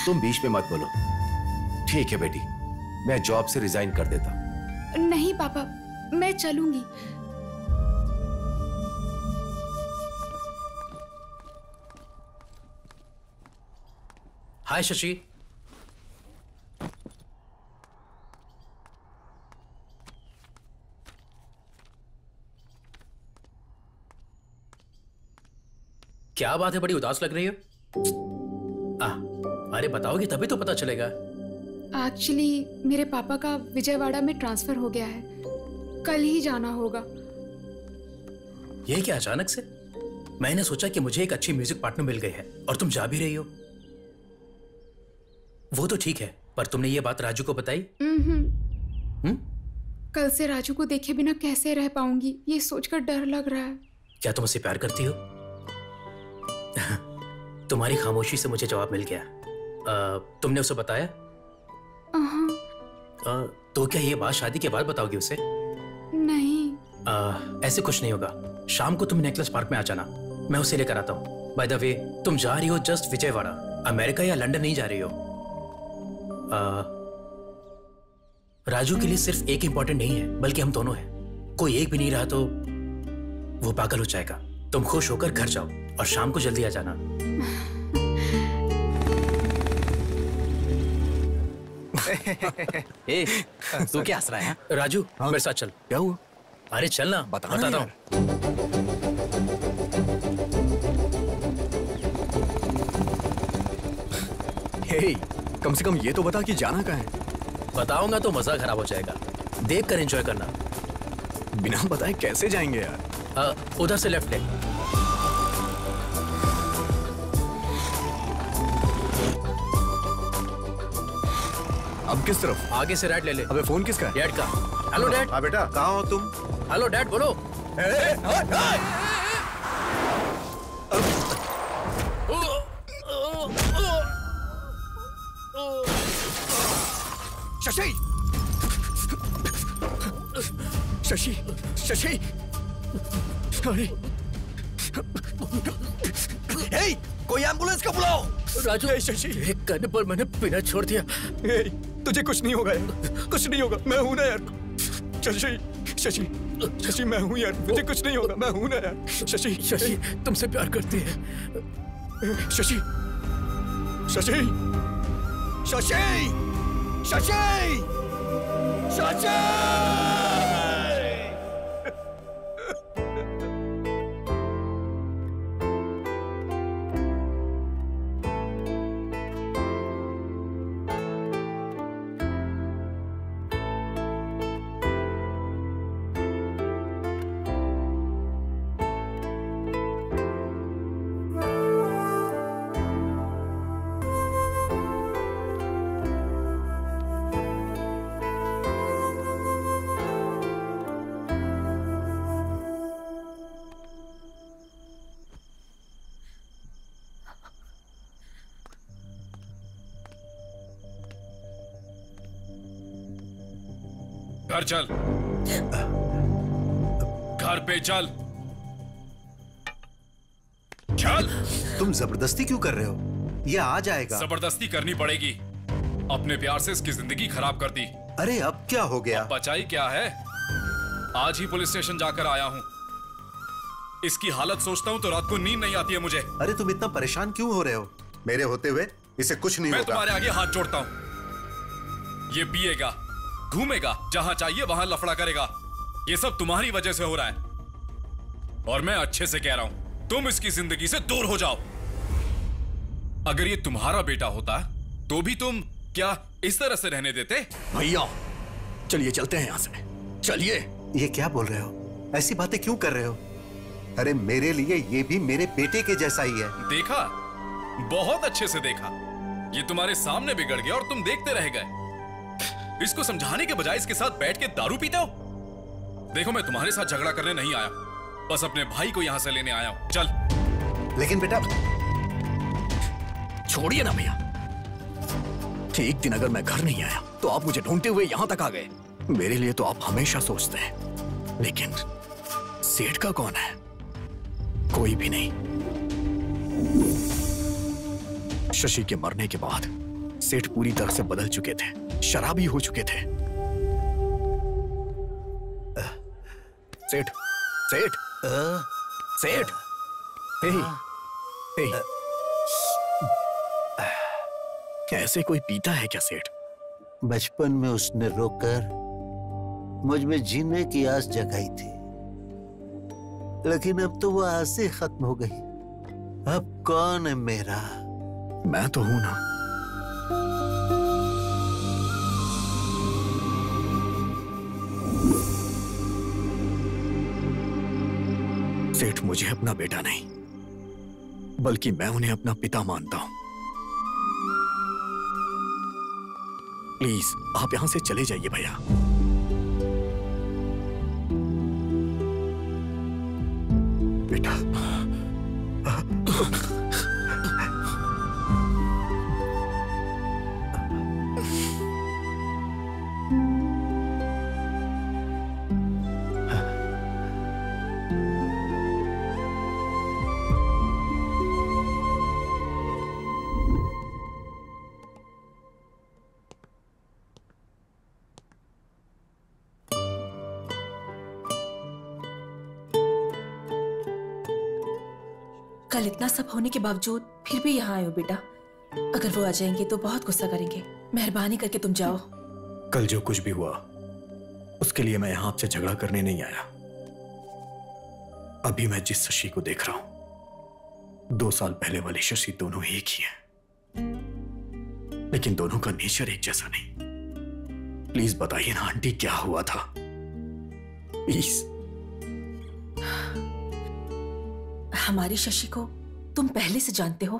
T: तुम बीच में मत बोलो। ठीक है बेटी, मैं जॉब से रिजाइन कर देता हूँ।
O: नहीं पापा, मैं चलूंगी।
Q: हाय शशि। क्या बात है, बड़ी उदास लग रही हो? अरे बताओगे तभी तो पता चलेगा।
O: एक्चुअली मेरे पापा का विजयवाड़ा में ट्रांसफर हो गया है, कल ही जाना होगा।
Q: ये क्या अचानक से? मैंने सोचा कि मुझे एक अच्छी म्यूजिक पार्टनर मिल गई है और तुम जा भी रही हो। वो तो ठीक है, पर तुमने ये बात राजू को बताई?
O: कल से राजू को देखे बिना कैसे रह पाऊंगी, ये सोचकर डर लग रहा है।
Q: क्या तुम उससे प्यार करती हो? तुम्हारी खामोशी से मुझे जवाब मिल गया। तुमने उसे बताया? तो क्या ये बात शादी के बाद बताओगी उसे?
O: नहीं।
Q: ऐसे कुछ नहीं होगा। शाम को तुम नेकलेस पार्क में आ जाना, मैं उसे लेकर आता हूँ। बाय द वे, तुम जा रही हो जस्ट विजयवाड़ा, अमेरिका या लंदन नहीं जा रही हो। राजू के लिए सिर्फ एक इंपॉर्टेंट नहीं है, बल्कि हम दोनों हैं। कोई एक भी नहीं रहा तो वो पागल हो जाएगा। तुम खुश होकर घर जाओ और शाम को जल्दी आ जाना।
A: तू क्या हंस रहा है?
Q: राजू मेरे साथ चल।
A: क्या हुआ?
Q: अरे चल ना, बताता हूँ।
A: हे, कम से कम ये तो बता कि जाना कहाँ है?
Q: बताऊंगा तो मजा खराब हो जाएगा। देख कर एंजॉय करना।
A: बिना बताए कैसे जाएंगे यार?
Q: उधर से लेफ्ट ले।
A: अब किस तरफ?
Q: आगे से राइट ले ले।
A: अबे फोन किसका है?
Q: डैड का। Hello dad.
H: हाँ बेटा, कहाँ हो तुम?
Q: हेलो डैड, बोलो।
I: शशि, शशि, शशि, अरे, हे, कोई एम्बुलेंस को बुलाओ।
Q: राजू, शशि, एक कहने पर मैंने पीना छोड़ दिया।
I: तुझे कुछ नहीं होगा यार, कुछ नहीं होगा, मैं हूं ना यार। शशि, शशि, शशि, मैं हूं यार, मुझे कुछ नहीं होगा, मैं हूं ना यार। शशि,
Q: शशि, तुमसे प्यार करती है।
I: शशि, शशि, शशि, शशि, शशि।
M: घर चल, घर पे चल, चल।
H: तुम जबरदस्ती क्यों कर रहे हो? ये आ जाएगा।
M: जबरदस्ती करनी पड़ेगी। अपने प्यार से इसकी जिंदगी खराब कर दी।
H: अरे अब क्या हो गया?
M: अब बचाई क्या है? आज ही पुलिस स्टेशन जाकर आया हूँ। इसकी हालत सोचता हूँ तो रात को नींद नहीं आती है मुझे।
H: अरे तुम इतना परेशान क्यों हो रहे हो? मेरे होते हुए इसे कुछ नहीं होगा।
M: मैं तुम्हारे आगे हाथ जोड़ता हूँ। ये पिएगा, घूमेगा, जहां चाहिए वहां लफड़ा करेगा। ये सब तुम्हारी वजह से हो रहा है और मैं अच्छे से कह रहा हूं, तुम इसकी जिंदगी से दूर हो जाओ। अगर ये तुम्हारा बेटा होता तो भी तुम क्या इस तरह से रहने देते?
A: भैया चलिए चलते हैं यहां से, चलिए।
H: ये क्या बोल रहे हो? ऐसी बातें क्यों कर रहे हो? अरे मेरे लिए ये भी मेरे बेटे के जैसा ही है।
M: देखा, बहुत अच्छे से देखा। ये तुम्हारे सामने बिगड़ गया और तुम देखते रह गए। इसको समझाने के बजाय इसके साथ बैठ के दारू पीते हो। देखो, मैं तुम्हारे साथ झगड़ा करने नहीं आया, बस अपने भाई को यहां से लेने आया हूं। चल।
H: लेकिन बेटा,
A: छोड़िए ना भैया। एक दिन अगर मैं घर नहीं आया तो आप मुझे ढूंढते हुए यहां तक आ गए। मेरे लिए तो आप हमेशा सोचते हैं, लेकिन सेठ का कौन है? कोई भी नहीं। शशि के मरने के बाद सेठ पूरी तरह से बदल चुके थे, शराबी हो चुके थे। सेठ, सेठ, सेठ, ऐसे कोई पीता है क्या सेठ?
D: बचपन में उसने रोकर मुझ में जीने की आस जगाई थी, लेकिन अब तो वो आस ही खत्म हो गई। अब कौन है मेरा?
A: मैं तो हूं ना। सेठ मुझे अपना बेटा नहीं, बल्कि मैं उन्हें अपना पिता मानता हूं। प्लीज आप यहां से चले जाइए भैया। बेटा
J: कल इतना सब होने के बावजूद फिर भी यहाँ आए हो बेटा। अगर वो आ जाएंगे तो बहुत गुस्सा करेंगे। मेहरबानी करके तुम जाओ।
A: कल जो कुछ भी हुआ उसके लिए मैं यहां आपसे झगड़ा करने नहीं आया। अभी मैं जिस शशि को देख रहा हूं 2 साल पहले वाली शशि दोनों एक ही हैं, लेकिन दोनों का नेचर एक जैसा नहीं। प्लीज बताइए ना आंटी क्या हुआ था, प्लीज।
J: हमारी शशि को तुम पहले से जानते हो।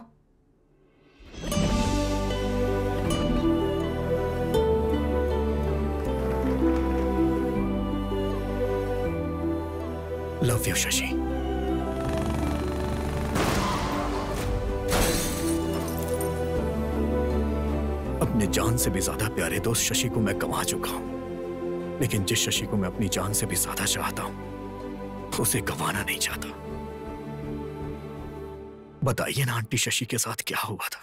A: Love you Shashi. अपने जान से भी ज्यादा प्यारे दोस्त शशि को मैं गंवा चुका हूं, लेकिन जिस शशि को मैं अपनी जान से भी ज्यादा चाहता हूं उसे गंवाना नहीं चाहता। बताइए ना आंटी शशि के साथ क्या हुआ था?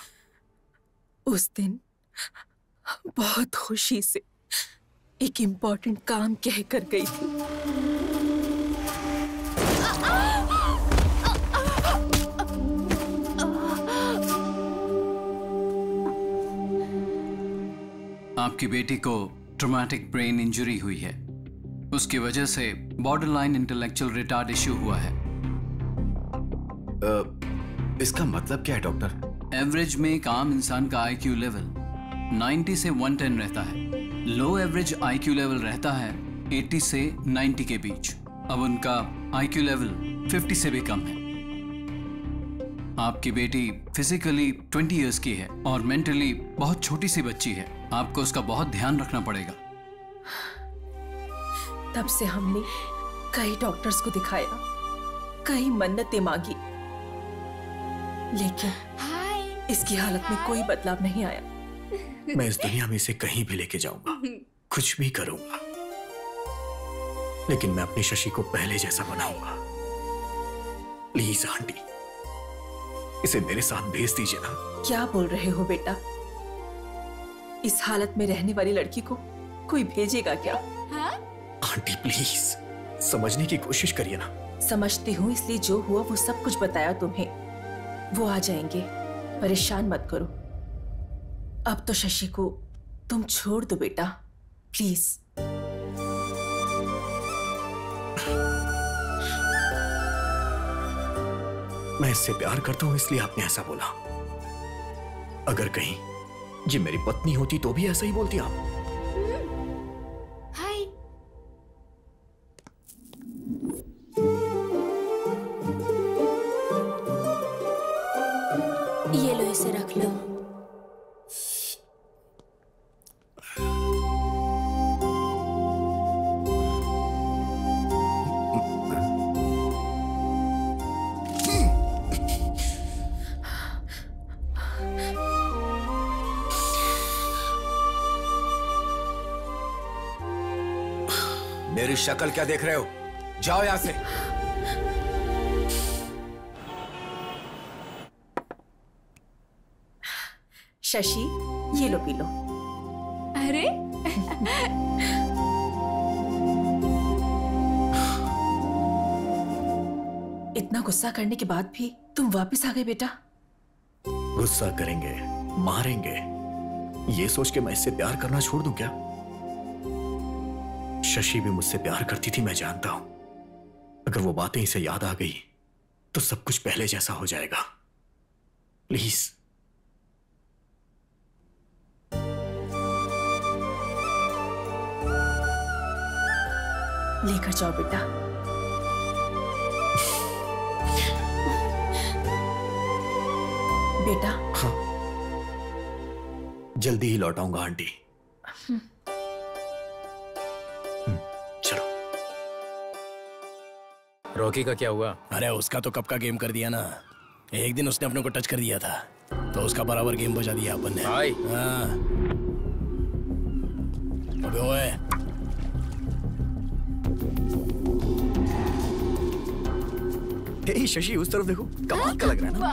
J: उस दिन बहुत खुशी से एक इम्पोर्टेंट काम कह कर गई थी।
F: आपकी बेटी को ट्रॉमेटिक ब्रेन इंजरी हुई है। उसकी वजह से बॉर्डरलाइन इंटेलेक्चुअल रिटार्ड इश्यू हुआ है।
T: इसका मतलब क्या है डॉक्टर?
F: एवरेज में एक आम इंसान का आईक्यू लेवल 90 से 110 रहता है। लो एवरेज आईक्यू लेवल रहता है 80 से 90 के बीच। अब उनका आईक्यू लेवल 50 से भी कम है। आपकी बेटी फिजिकली 20 इयर्स की है और मेंटली बहुत छोटी सी बच्ची है। आपको उसका बहुत ध्यान रखना पड़ेगा।
J: तब से हमने कई डॉक्टर्स को दिखाया, कई मन्नतें मांगी, लेकिन इसकी हालत में कोई बदलाव नहीं आया।
A: मैं इस दुनिया में इसे कहीं भी लेके जाऊंगा, कुछ भी करूंगा, लेकिन मैं अपनी शशि को पहले जैसा बनाऊंगा। प्लीज आंटी, इसे मेरे साथ भेज दीजिए ना।
J: क्या बोल रहे हो बेटा? इस हालत में रहने वाली लड़की को कोई भेजेगा क्या?
A: आंटी प्लीज समझने की कोशिश करिए ना।
J: समझती हूँ, इसलिए जो हुआ वो सब कुछ बताया तुम्हें। वो आ जाएंगे, परेशान मत करो। अब तो शशि को तुम छोड़ दो बेटा, प्लीज।
A: मैं इससे प्यार करता हूं इसलिए आपने ऐसा बोला। अगर कहीं ये मेरी पत्नी होती तो भी ऐसा ही बोलती आप।
O: हाय।
J: ये लो, इसे रख लो।
T: मेरी शक्ल क्या देख रहे हो? जाओ यहां से।
J: शशि, ये लो, पी लो।
O: अरे
J: इतना गुस्सा करने के बाद भी तुम वापस आ गए बेटा।
A: गुस्सा करेंगे, मारेंगे, ये सोच के मैं इससे प्यार करना छोड़ दूं क्या? शशि भी मुझसे प्यार करती थी, मैं जानता हूं। अगर वो बातें इसे याद आ गई तो सब कुछ पहले जैसा हो जाएगा। प्लीज।
J: लेकर जाओ बेटा। बेटा।
B: हाँ, जल्दी ही लौट आऊंगा आंटी। चलो।
Q: रॉकी का क्या हुआ?
I: अरे उसका तो कब का गेम कर दिया ना। एक दिन उसने अपने को टच कर दिया था तो उसका बराबर गेम बजा दिया अपन ने। हाँ। अबे ओए।
B: हे शशि, उस तरफ देखो, कमाल का लग रहा है ना।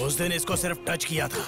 I: उस दिन इसको सिर्फ टच किया था।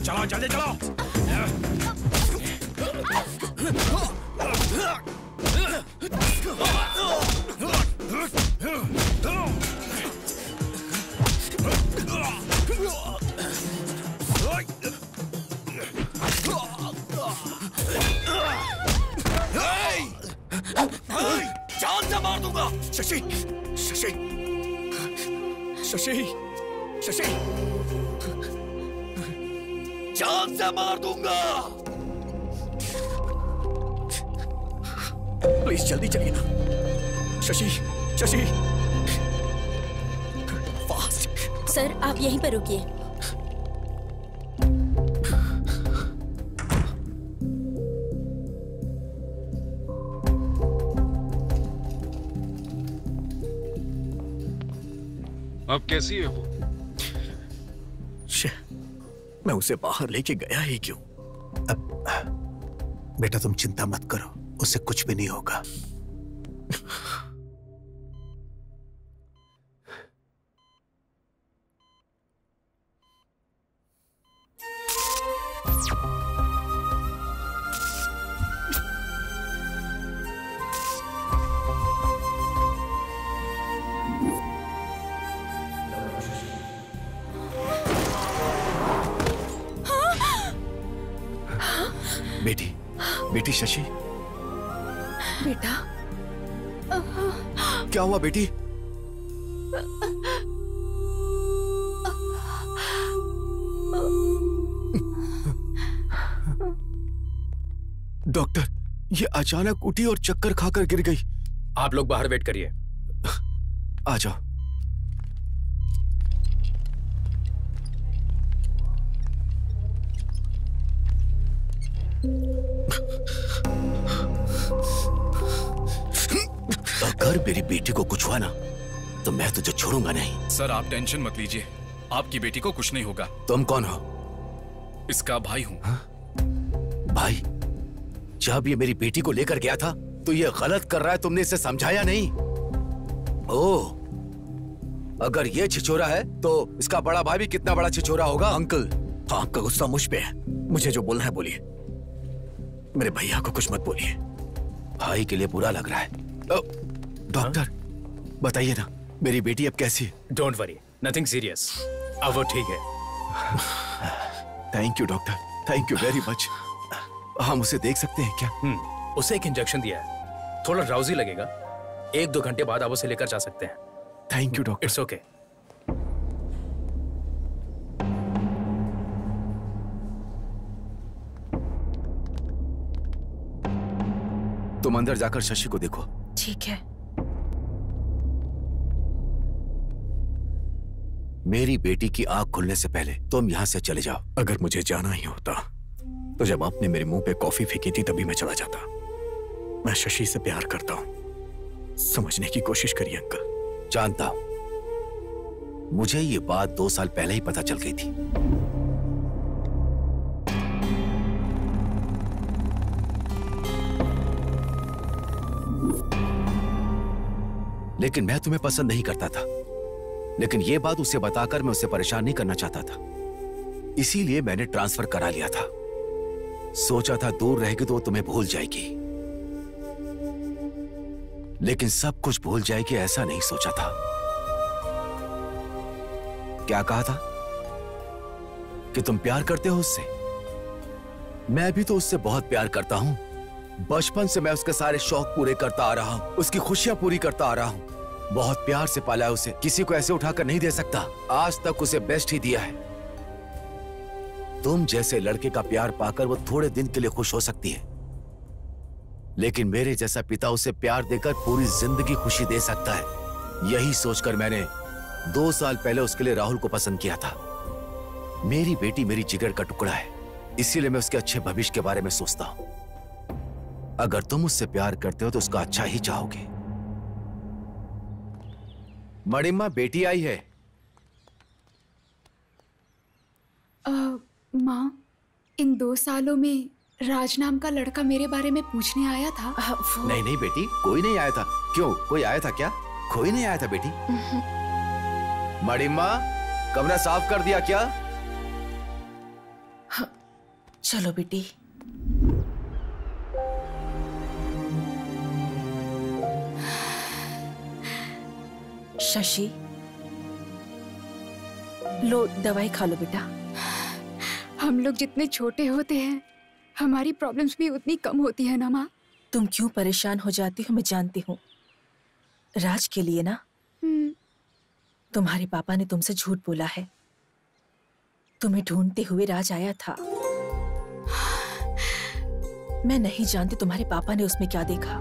I: चलो जल्दी चलो।
S: जान से मार दूंगा।
B: शशि, शशि, शशि, शशि,
S: जान से मार दूंगा।
B: प्लीज जल्दी चलिए ना। शशि, शशि, फास्ट।
U: सर आप यहीं पर रुकिए।
M: अब कैसी है वो?
B: मैं उसे बाहर लेके गया ही क्यों?
D: बेटा तुम चिंता मत करो, उसे कुछ भी नहीं होगा।
B: बेटी, बेटी शशि,
J: बेटा
B: क्या हुआ बेटी? डॉक्टर, ये अचानक उठी और चक्कर खाकर गिर गई।
Q: आप लोग बाहर वेट करिए।
B: आ जाओ। अगर मेरी बेटी को कुछ हुआ ना तो मैं तुझे छोड़ूंगा नहीं।
M: सर आप टेंशन मत लीजिए, आपकी बेटी को कुछ नहीं होगा।
B: तुम कौन हो?
M: इसका भाई हूं।
B: भाई? जब ये मेरी बेटी को लेकर गया था तो ये गलत कर रहा है, तुमने इसे समझाया नहीं? ओह, अगर ये छिछोरा है तो इसका बड़ा भाई भी कितना बड़ा छिछोरा होगा। अंकल, आपका गुस्सा मुझ पे है, मुझे जो बोलना है बोलिए। मेरे भैया को कुछ मत बोलिए, भाई के लिए बुरा लग रहा है। डॉक्टर बताइए ना, मेरी बेटी अब कैसी है?
Q: डोंट वरी, नथिंग सीरियस, अब वो ठीक है।
B: Thank you doctor, thank you very much. हम उसे देख सकते हैं क्या?
Q: उसे एक इंजेक्शन दिया है, थोड़ा ड्राउजी लगेगा, 1-2 घंटे बाद आप उसे लेकर जा सकते हैं।
B: Thank you doctor.
Q: It's okay.
B: तुम अंदर जाकर शशि को देखो।
J: ठीक है।
B: मेरी बेटी की आंख खुलने से पहले तुम यहां से चले जाओ। अगर मुझे जाना ही होता तो जब आपने मेरे मुंह पे कॉफी फेंकी थी तभी मैं चला जाता। मैं शशि से प्यार करता हूं, समझने की कोशिश करिए अंकल।
T: जानता हूं, मुझे ये बात 2 साल पहले ही पता चल गई थी। लेकिन मैं तुम्हें पसंद नहीं करता था। लेकिन यह बात उसे बताकर मैं उसे परेशान नहीं करना चाहता था, इसीलिए मैंने ट्रांसफर करा लिया था। सोचा था दूर रहेगी तो वो तुम्हें भूल जाएगी, लेकिन सब कुछ भूल जाएगी ऐसा नहीं सोचा था। क्या कहा था कि तुम प्यार करते हो उससे? मैं भी तो उससे बहुत प्यार करता हूं। बचपन से मैं उसके सारे शौक पूरे करता आ रहा हूं, उसकी खुशियां पूरी करता आ रहा हूं। बहुत प्यार से पाला है उसे, किसी को ऐसे उठाकर नहीं दे सकता। आज तक उसे बेस्ट ही दिया है। तुम जैसे लड़के का प्यार पाकर वो थोड़े दिन के लिए खुश हो सकती है, लेकिन मेरे जैसा पिता उसे प्यार देकर पूरी जिंदगी खुशी दे सकता है। यही सोचकर मैंने 2 साल पहले उसके लिए राहुल को पसंद किया था। मेरी बेटी मेरी जिगर का टुकड़ा है, इसीलिए मैं उसके अच्छे भविष्य के बारे में सोचता हूं। अगर तुम उससे प्यार करते हो तो उसका अच्छा ही चाहोगे। मणिम्मा, बेटी आई है।
O: माँ, इन 2 सालों में राज नाम का लड़का मेरे बारे में पूछने आया था।
T: नहीं नहीं बेटी, कोई नहीं आया था। क्यों, कोई आया था क्या? कोई नहीं आया था बेटी। मणिम्मा, कमरा साफ कर दिया क्या?
J: हाँ, चलो बेटी। शशि, लो दवाई खा लो बेटा।
O: हम लोग जितने छोटे होते हैं हमारी प्रॉब्लम्स भी उतनी कम होती है ना माँ।
J: तुम क्यों परेशान हो जाती हो मैं जानती हूँ। राज के लिए ना, तुम्हारे पापा ने तुमसे झूठ बोला है। तुम्हें ढूंढते हुए राज आया था। मैं नहीं जानती तुम्हारे पापा ने उसमें क्या देखा,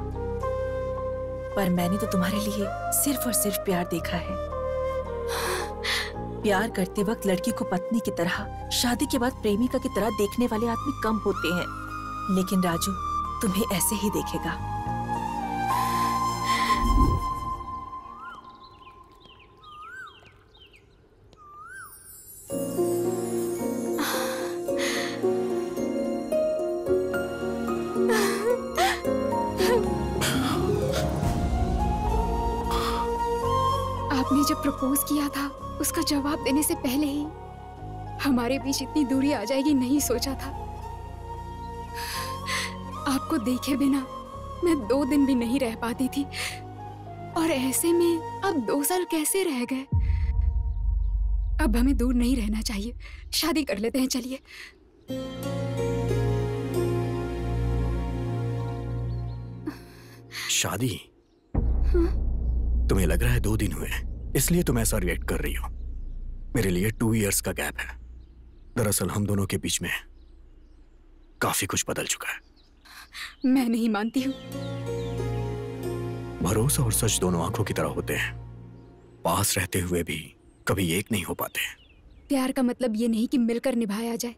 J: पर मैंने तो तुम्हारे लिए सिर्फ और सिर्फ प्यार देखा है। प्यार करते वक्त लड़की को पत्नी की तरह, शादी के बाद प्रेमिका की तरह देखने वाले आदमी कम होते हैं, लेकिन राजू तुम्हें ऐसे ही देखेगा।
O: आपने जब प्रपोज किया था उसका जवाब देने से पहले ही हमारे बीच इतनी दूरी आ जाएगी नहीं सोचा था। आपको देखे बिना मैं 2 दिन भी नहीं रह पाती थी, और ऐसे में अब 2 साल कैसे रह गए। अब हमें दूर नहीं रहना चाहिए, शादी कर लेते हैं। चलिए।
B: शादी? तुम्हें लग रहा है 2 दिन हुए, इसलिए तुम ऐसा रिएक्ट कर रही हो। मेरे लिए 2 इयर्स का गैप है। दरअसल हम दोनों के बीच में काफी कुछ बदल चुका है।
O: मैं नहीं मानती हूँ।
B: भरोसा और सच दोनों आंखों की तरह होते हैं, पास रहते हुए भी कभी एक नहीं हो पाते।
O: प्यार का मतलब ये नहीं कि मिलकर निभाया जाए।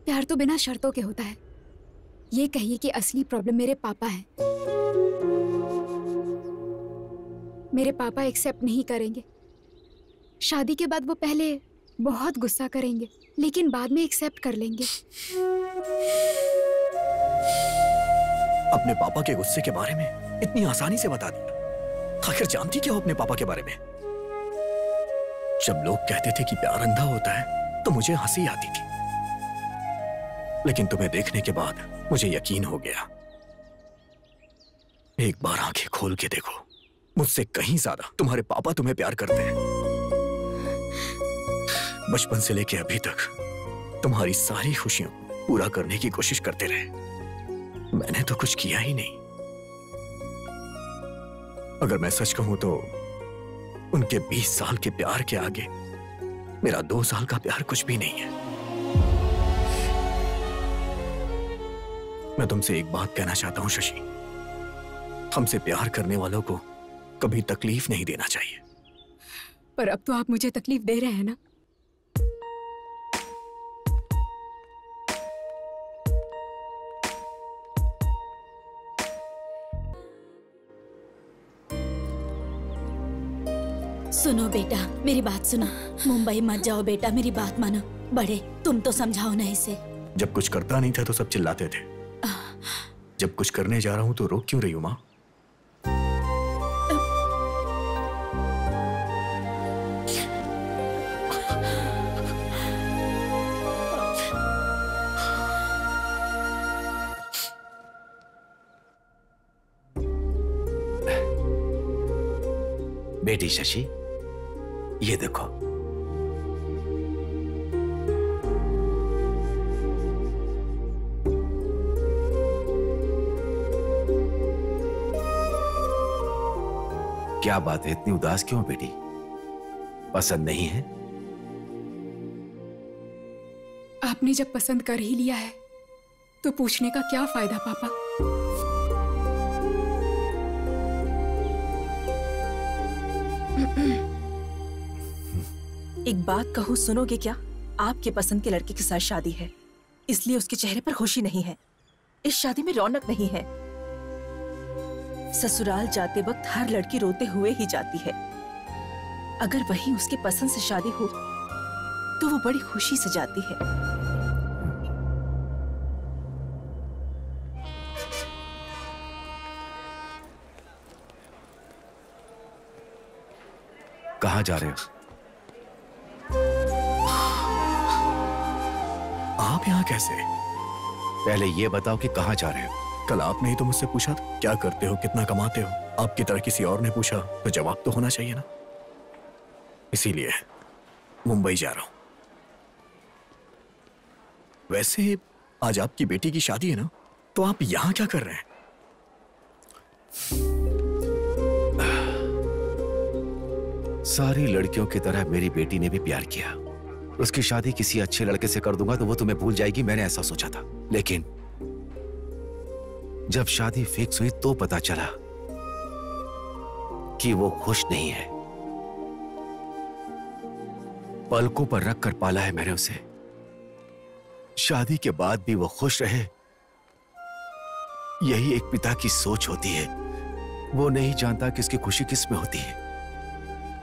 O: प्यार तो बिना शर्तों के होता है। ये कहिए कि असली प्रॉब्लम मेरे पापा हैं। मेरे पापा एक्सेप्ट नहीं करेंगे। शादी के बाद वो पहले बहुत गुस्सा करेंगे, लेकिन बाद में एक्सेप्ट कर लेंगे।
B: अपने पापा के गुस्से के बारे में इतनी आसानी से बता दिया। आखिर जानती क्या हो अपने पापा के बारे में? जब लोग कहते थे कि प्यार अंधा होता है तो मुझे हंसी आती थी, लेकिन तुम्हें देखने के बाद मुझे यकीन हो गया। एक बार आंखें खोल के देखो, मुझसे कहीं ज्यादा तुम्हारे पापा तुम्हें प्यार करते हैं। बचपन से लेके अभी तक तुम्हारी सारी खुशियों पूरा करने की कोशिश करते रहे। मैंने तो कुछ किया ही नहीं। अगर मैं सच कहूं तो उनके 20 साल के प्यार के आगे मेरा 2 साल का प्यार कुछ भी नहीं है। मैं तुमसे एक बात कहना चाहता हूं शशि, हमसे प्यार करने वालों को कभी तकलीफ नहीं देना चाहिए।
O: पर अब तो आप मुझे तकलीफ दे रहे हैं ना।
U: सुनो बेटा, मेरी बात सुनो। मुंबई मत जाओ बेटा, मेरी बात मानो। बड़े, तुम तो समझाओ ना इसे।
B: जब कुछ करता नहीं था तो सब चिल्लाते थे, जब कुछ करने जा रहा हूं तो रोक क्यों रही हूं माँ?
T: बेटी शशि, ये देखो। क्या बात है, इतनी उदास क्यों बेटी? पसंद नहीं है?
O: आपने जब पसंद कर ही लिया है तो पूछने का क्या फायदा पापा?
J: एक बात कहूँ, सुनोगे क्या? आपके पसंद के लड़के के साथ शादी है, इसलिए उसके चेहरे पर खुशी नहीं है। इस शादी में रौनक नहीं है। ससुराल जाते वक्त हर लड़की रोते हुए ही जाती है। अगर वही उसके पसंद से शादी हो तो वो बड़ी खुशी से जाती है।
T: कहाँ जा रहे हो?
B: आप यहाँ कैसे?
T: पहले ये बताओ कि कहाँ जा रहे हो?
B: कल आपने ही तो मुझसे पूछा था क्या करते हो, कितना कमाते हो। आपकी तरह किसी और ने पूछा तो जवाब तो होना चाहिए ना। इसीलिए मुंबई जा रहा हूं। वैसे आज आपकी बेटी की शादी है ना, तो आप यहां क्या कर रहे हैं?
T: सारी लड़कियों की तरह मेरी बेटी ने भी प्यार किया। उसकी शादी किसी अच्छे लड़के से कर दूंगा तो वो तुम्हें भूल जाएगी, मैंने ऐसा सोचा था। लेकिन जब शादी फिक्स हुई तो पता चला कि वो खुश नहीं है। पलकों पर रख कर पाला है मैंने उसे। शादी के बाद भी वो खुश रहे, यही एक पिता की सोच होती है। वो नहीं जानता कि इसकी खुशी किस में होती है।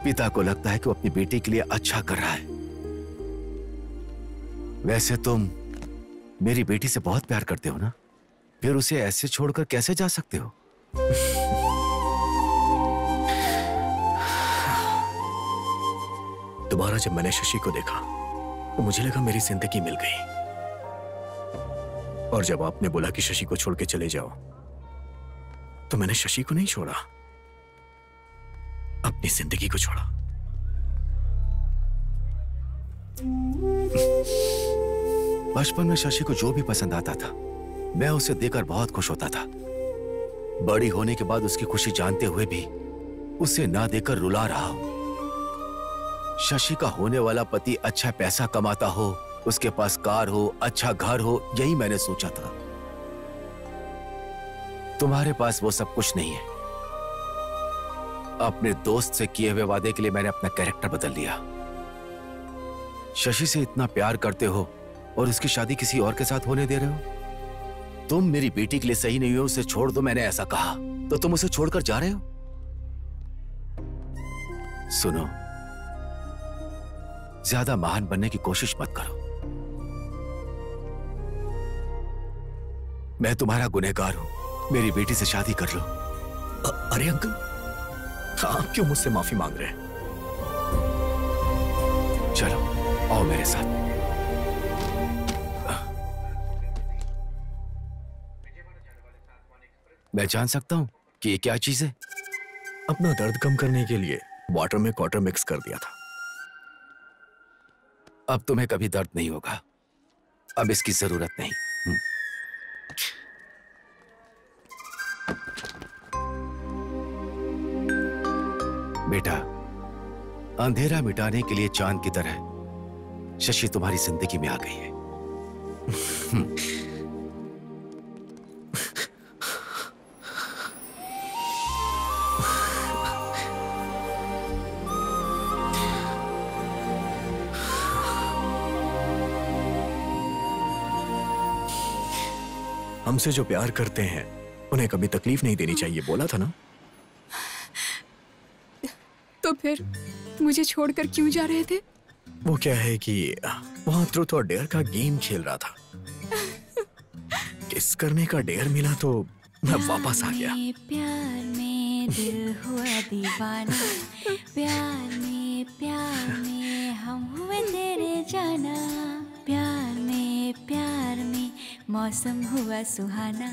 T: पिता को लगता है कि वो अपनी बेटी के लिए अच्छा कर रहा है। वैसे तुम मेरी बेटी से बहुत प्यार करते हो ना, फिर उसे ऐसे छोड़कर कैसे जा सकते हो?
B: दोबारा जब मैंने शशि को देखा तो मुझे लगा मेरी जिंदगी मिल गई। और जब आपने बोला कि शशि को छोड़ के चले जाओ तो मैंने शशि को नहीं छोड़ा, अपनी जिंदगी को छोड़ा।
T: बचपन में शशि को जो भी पसंद आता था मैं उसे देकर बहुत खुश होता था। बड़ी होने के बाद उसकी खुशी जानते हुए भी उसे ना देकर रुला रहा हूं। शशि का होने वाला पति अच्छा पैसा कमाता हो, उसके पास कार हो, अच्छा घर हो, यही मैंने सोचा था। तुम्हारे पास वो सब कुछ नहीं है। अपने दोस्त से किए हुए वादे के लिए मैंने अपना कैरेक्टर बदल लिया। शशि से इतना प्यार करते हो और उसकी शादी किसी और के साथ होने दे रहे हो? तुम मेरी बेटी के लिए सही नहीं हो, उसे छोड़ दो, मैंने ऐसा कहा तो तुम उसे छोड़कर जा रहे हो? सुनो, ज्यादा महान बनने की कोशिश मत करो। मैं तुम्हारा गुनहगार हूं, मेरी बेटी से शादी कर लो।
B: अरे अंकल, आप क्यों मुझसे माफी मांग रहे हैं?
T: चलो आओ मेरे साथ। मैं जान सकता हूं कि ये क्या चीज है?
B: अपना दर्द कम करने के लिए वाटर में क्वार्टर मिक्स कर दिया था।
T: अब तुम्हें कभी दर्द नहीं होगा, अब इसकी जरूरत नहीं। बेटा, अंधेरा मिटाने के लिए चांद की तरह शशि तुम्हारी जिंदगी में आ गई है।
B: हमसे जो प्यार करते हैं उन्हें कभी तकलीफ नहीं देनी चाहिए, बोला था ना?
O: तो फिर मुझे छोड़कर क्यों जा रहे थे?
B: वो क्या है कि वहां ट्रूथ और डेयर का गेम खेल रहा था। किस करने का डेयर मिला तो मैं वापस आ गया।
P: प्यार में दिल हुआ दीवाना, प्यार में हम हुए तेरे जाना, प्यार में मौसम हुआ सुहाना।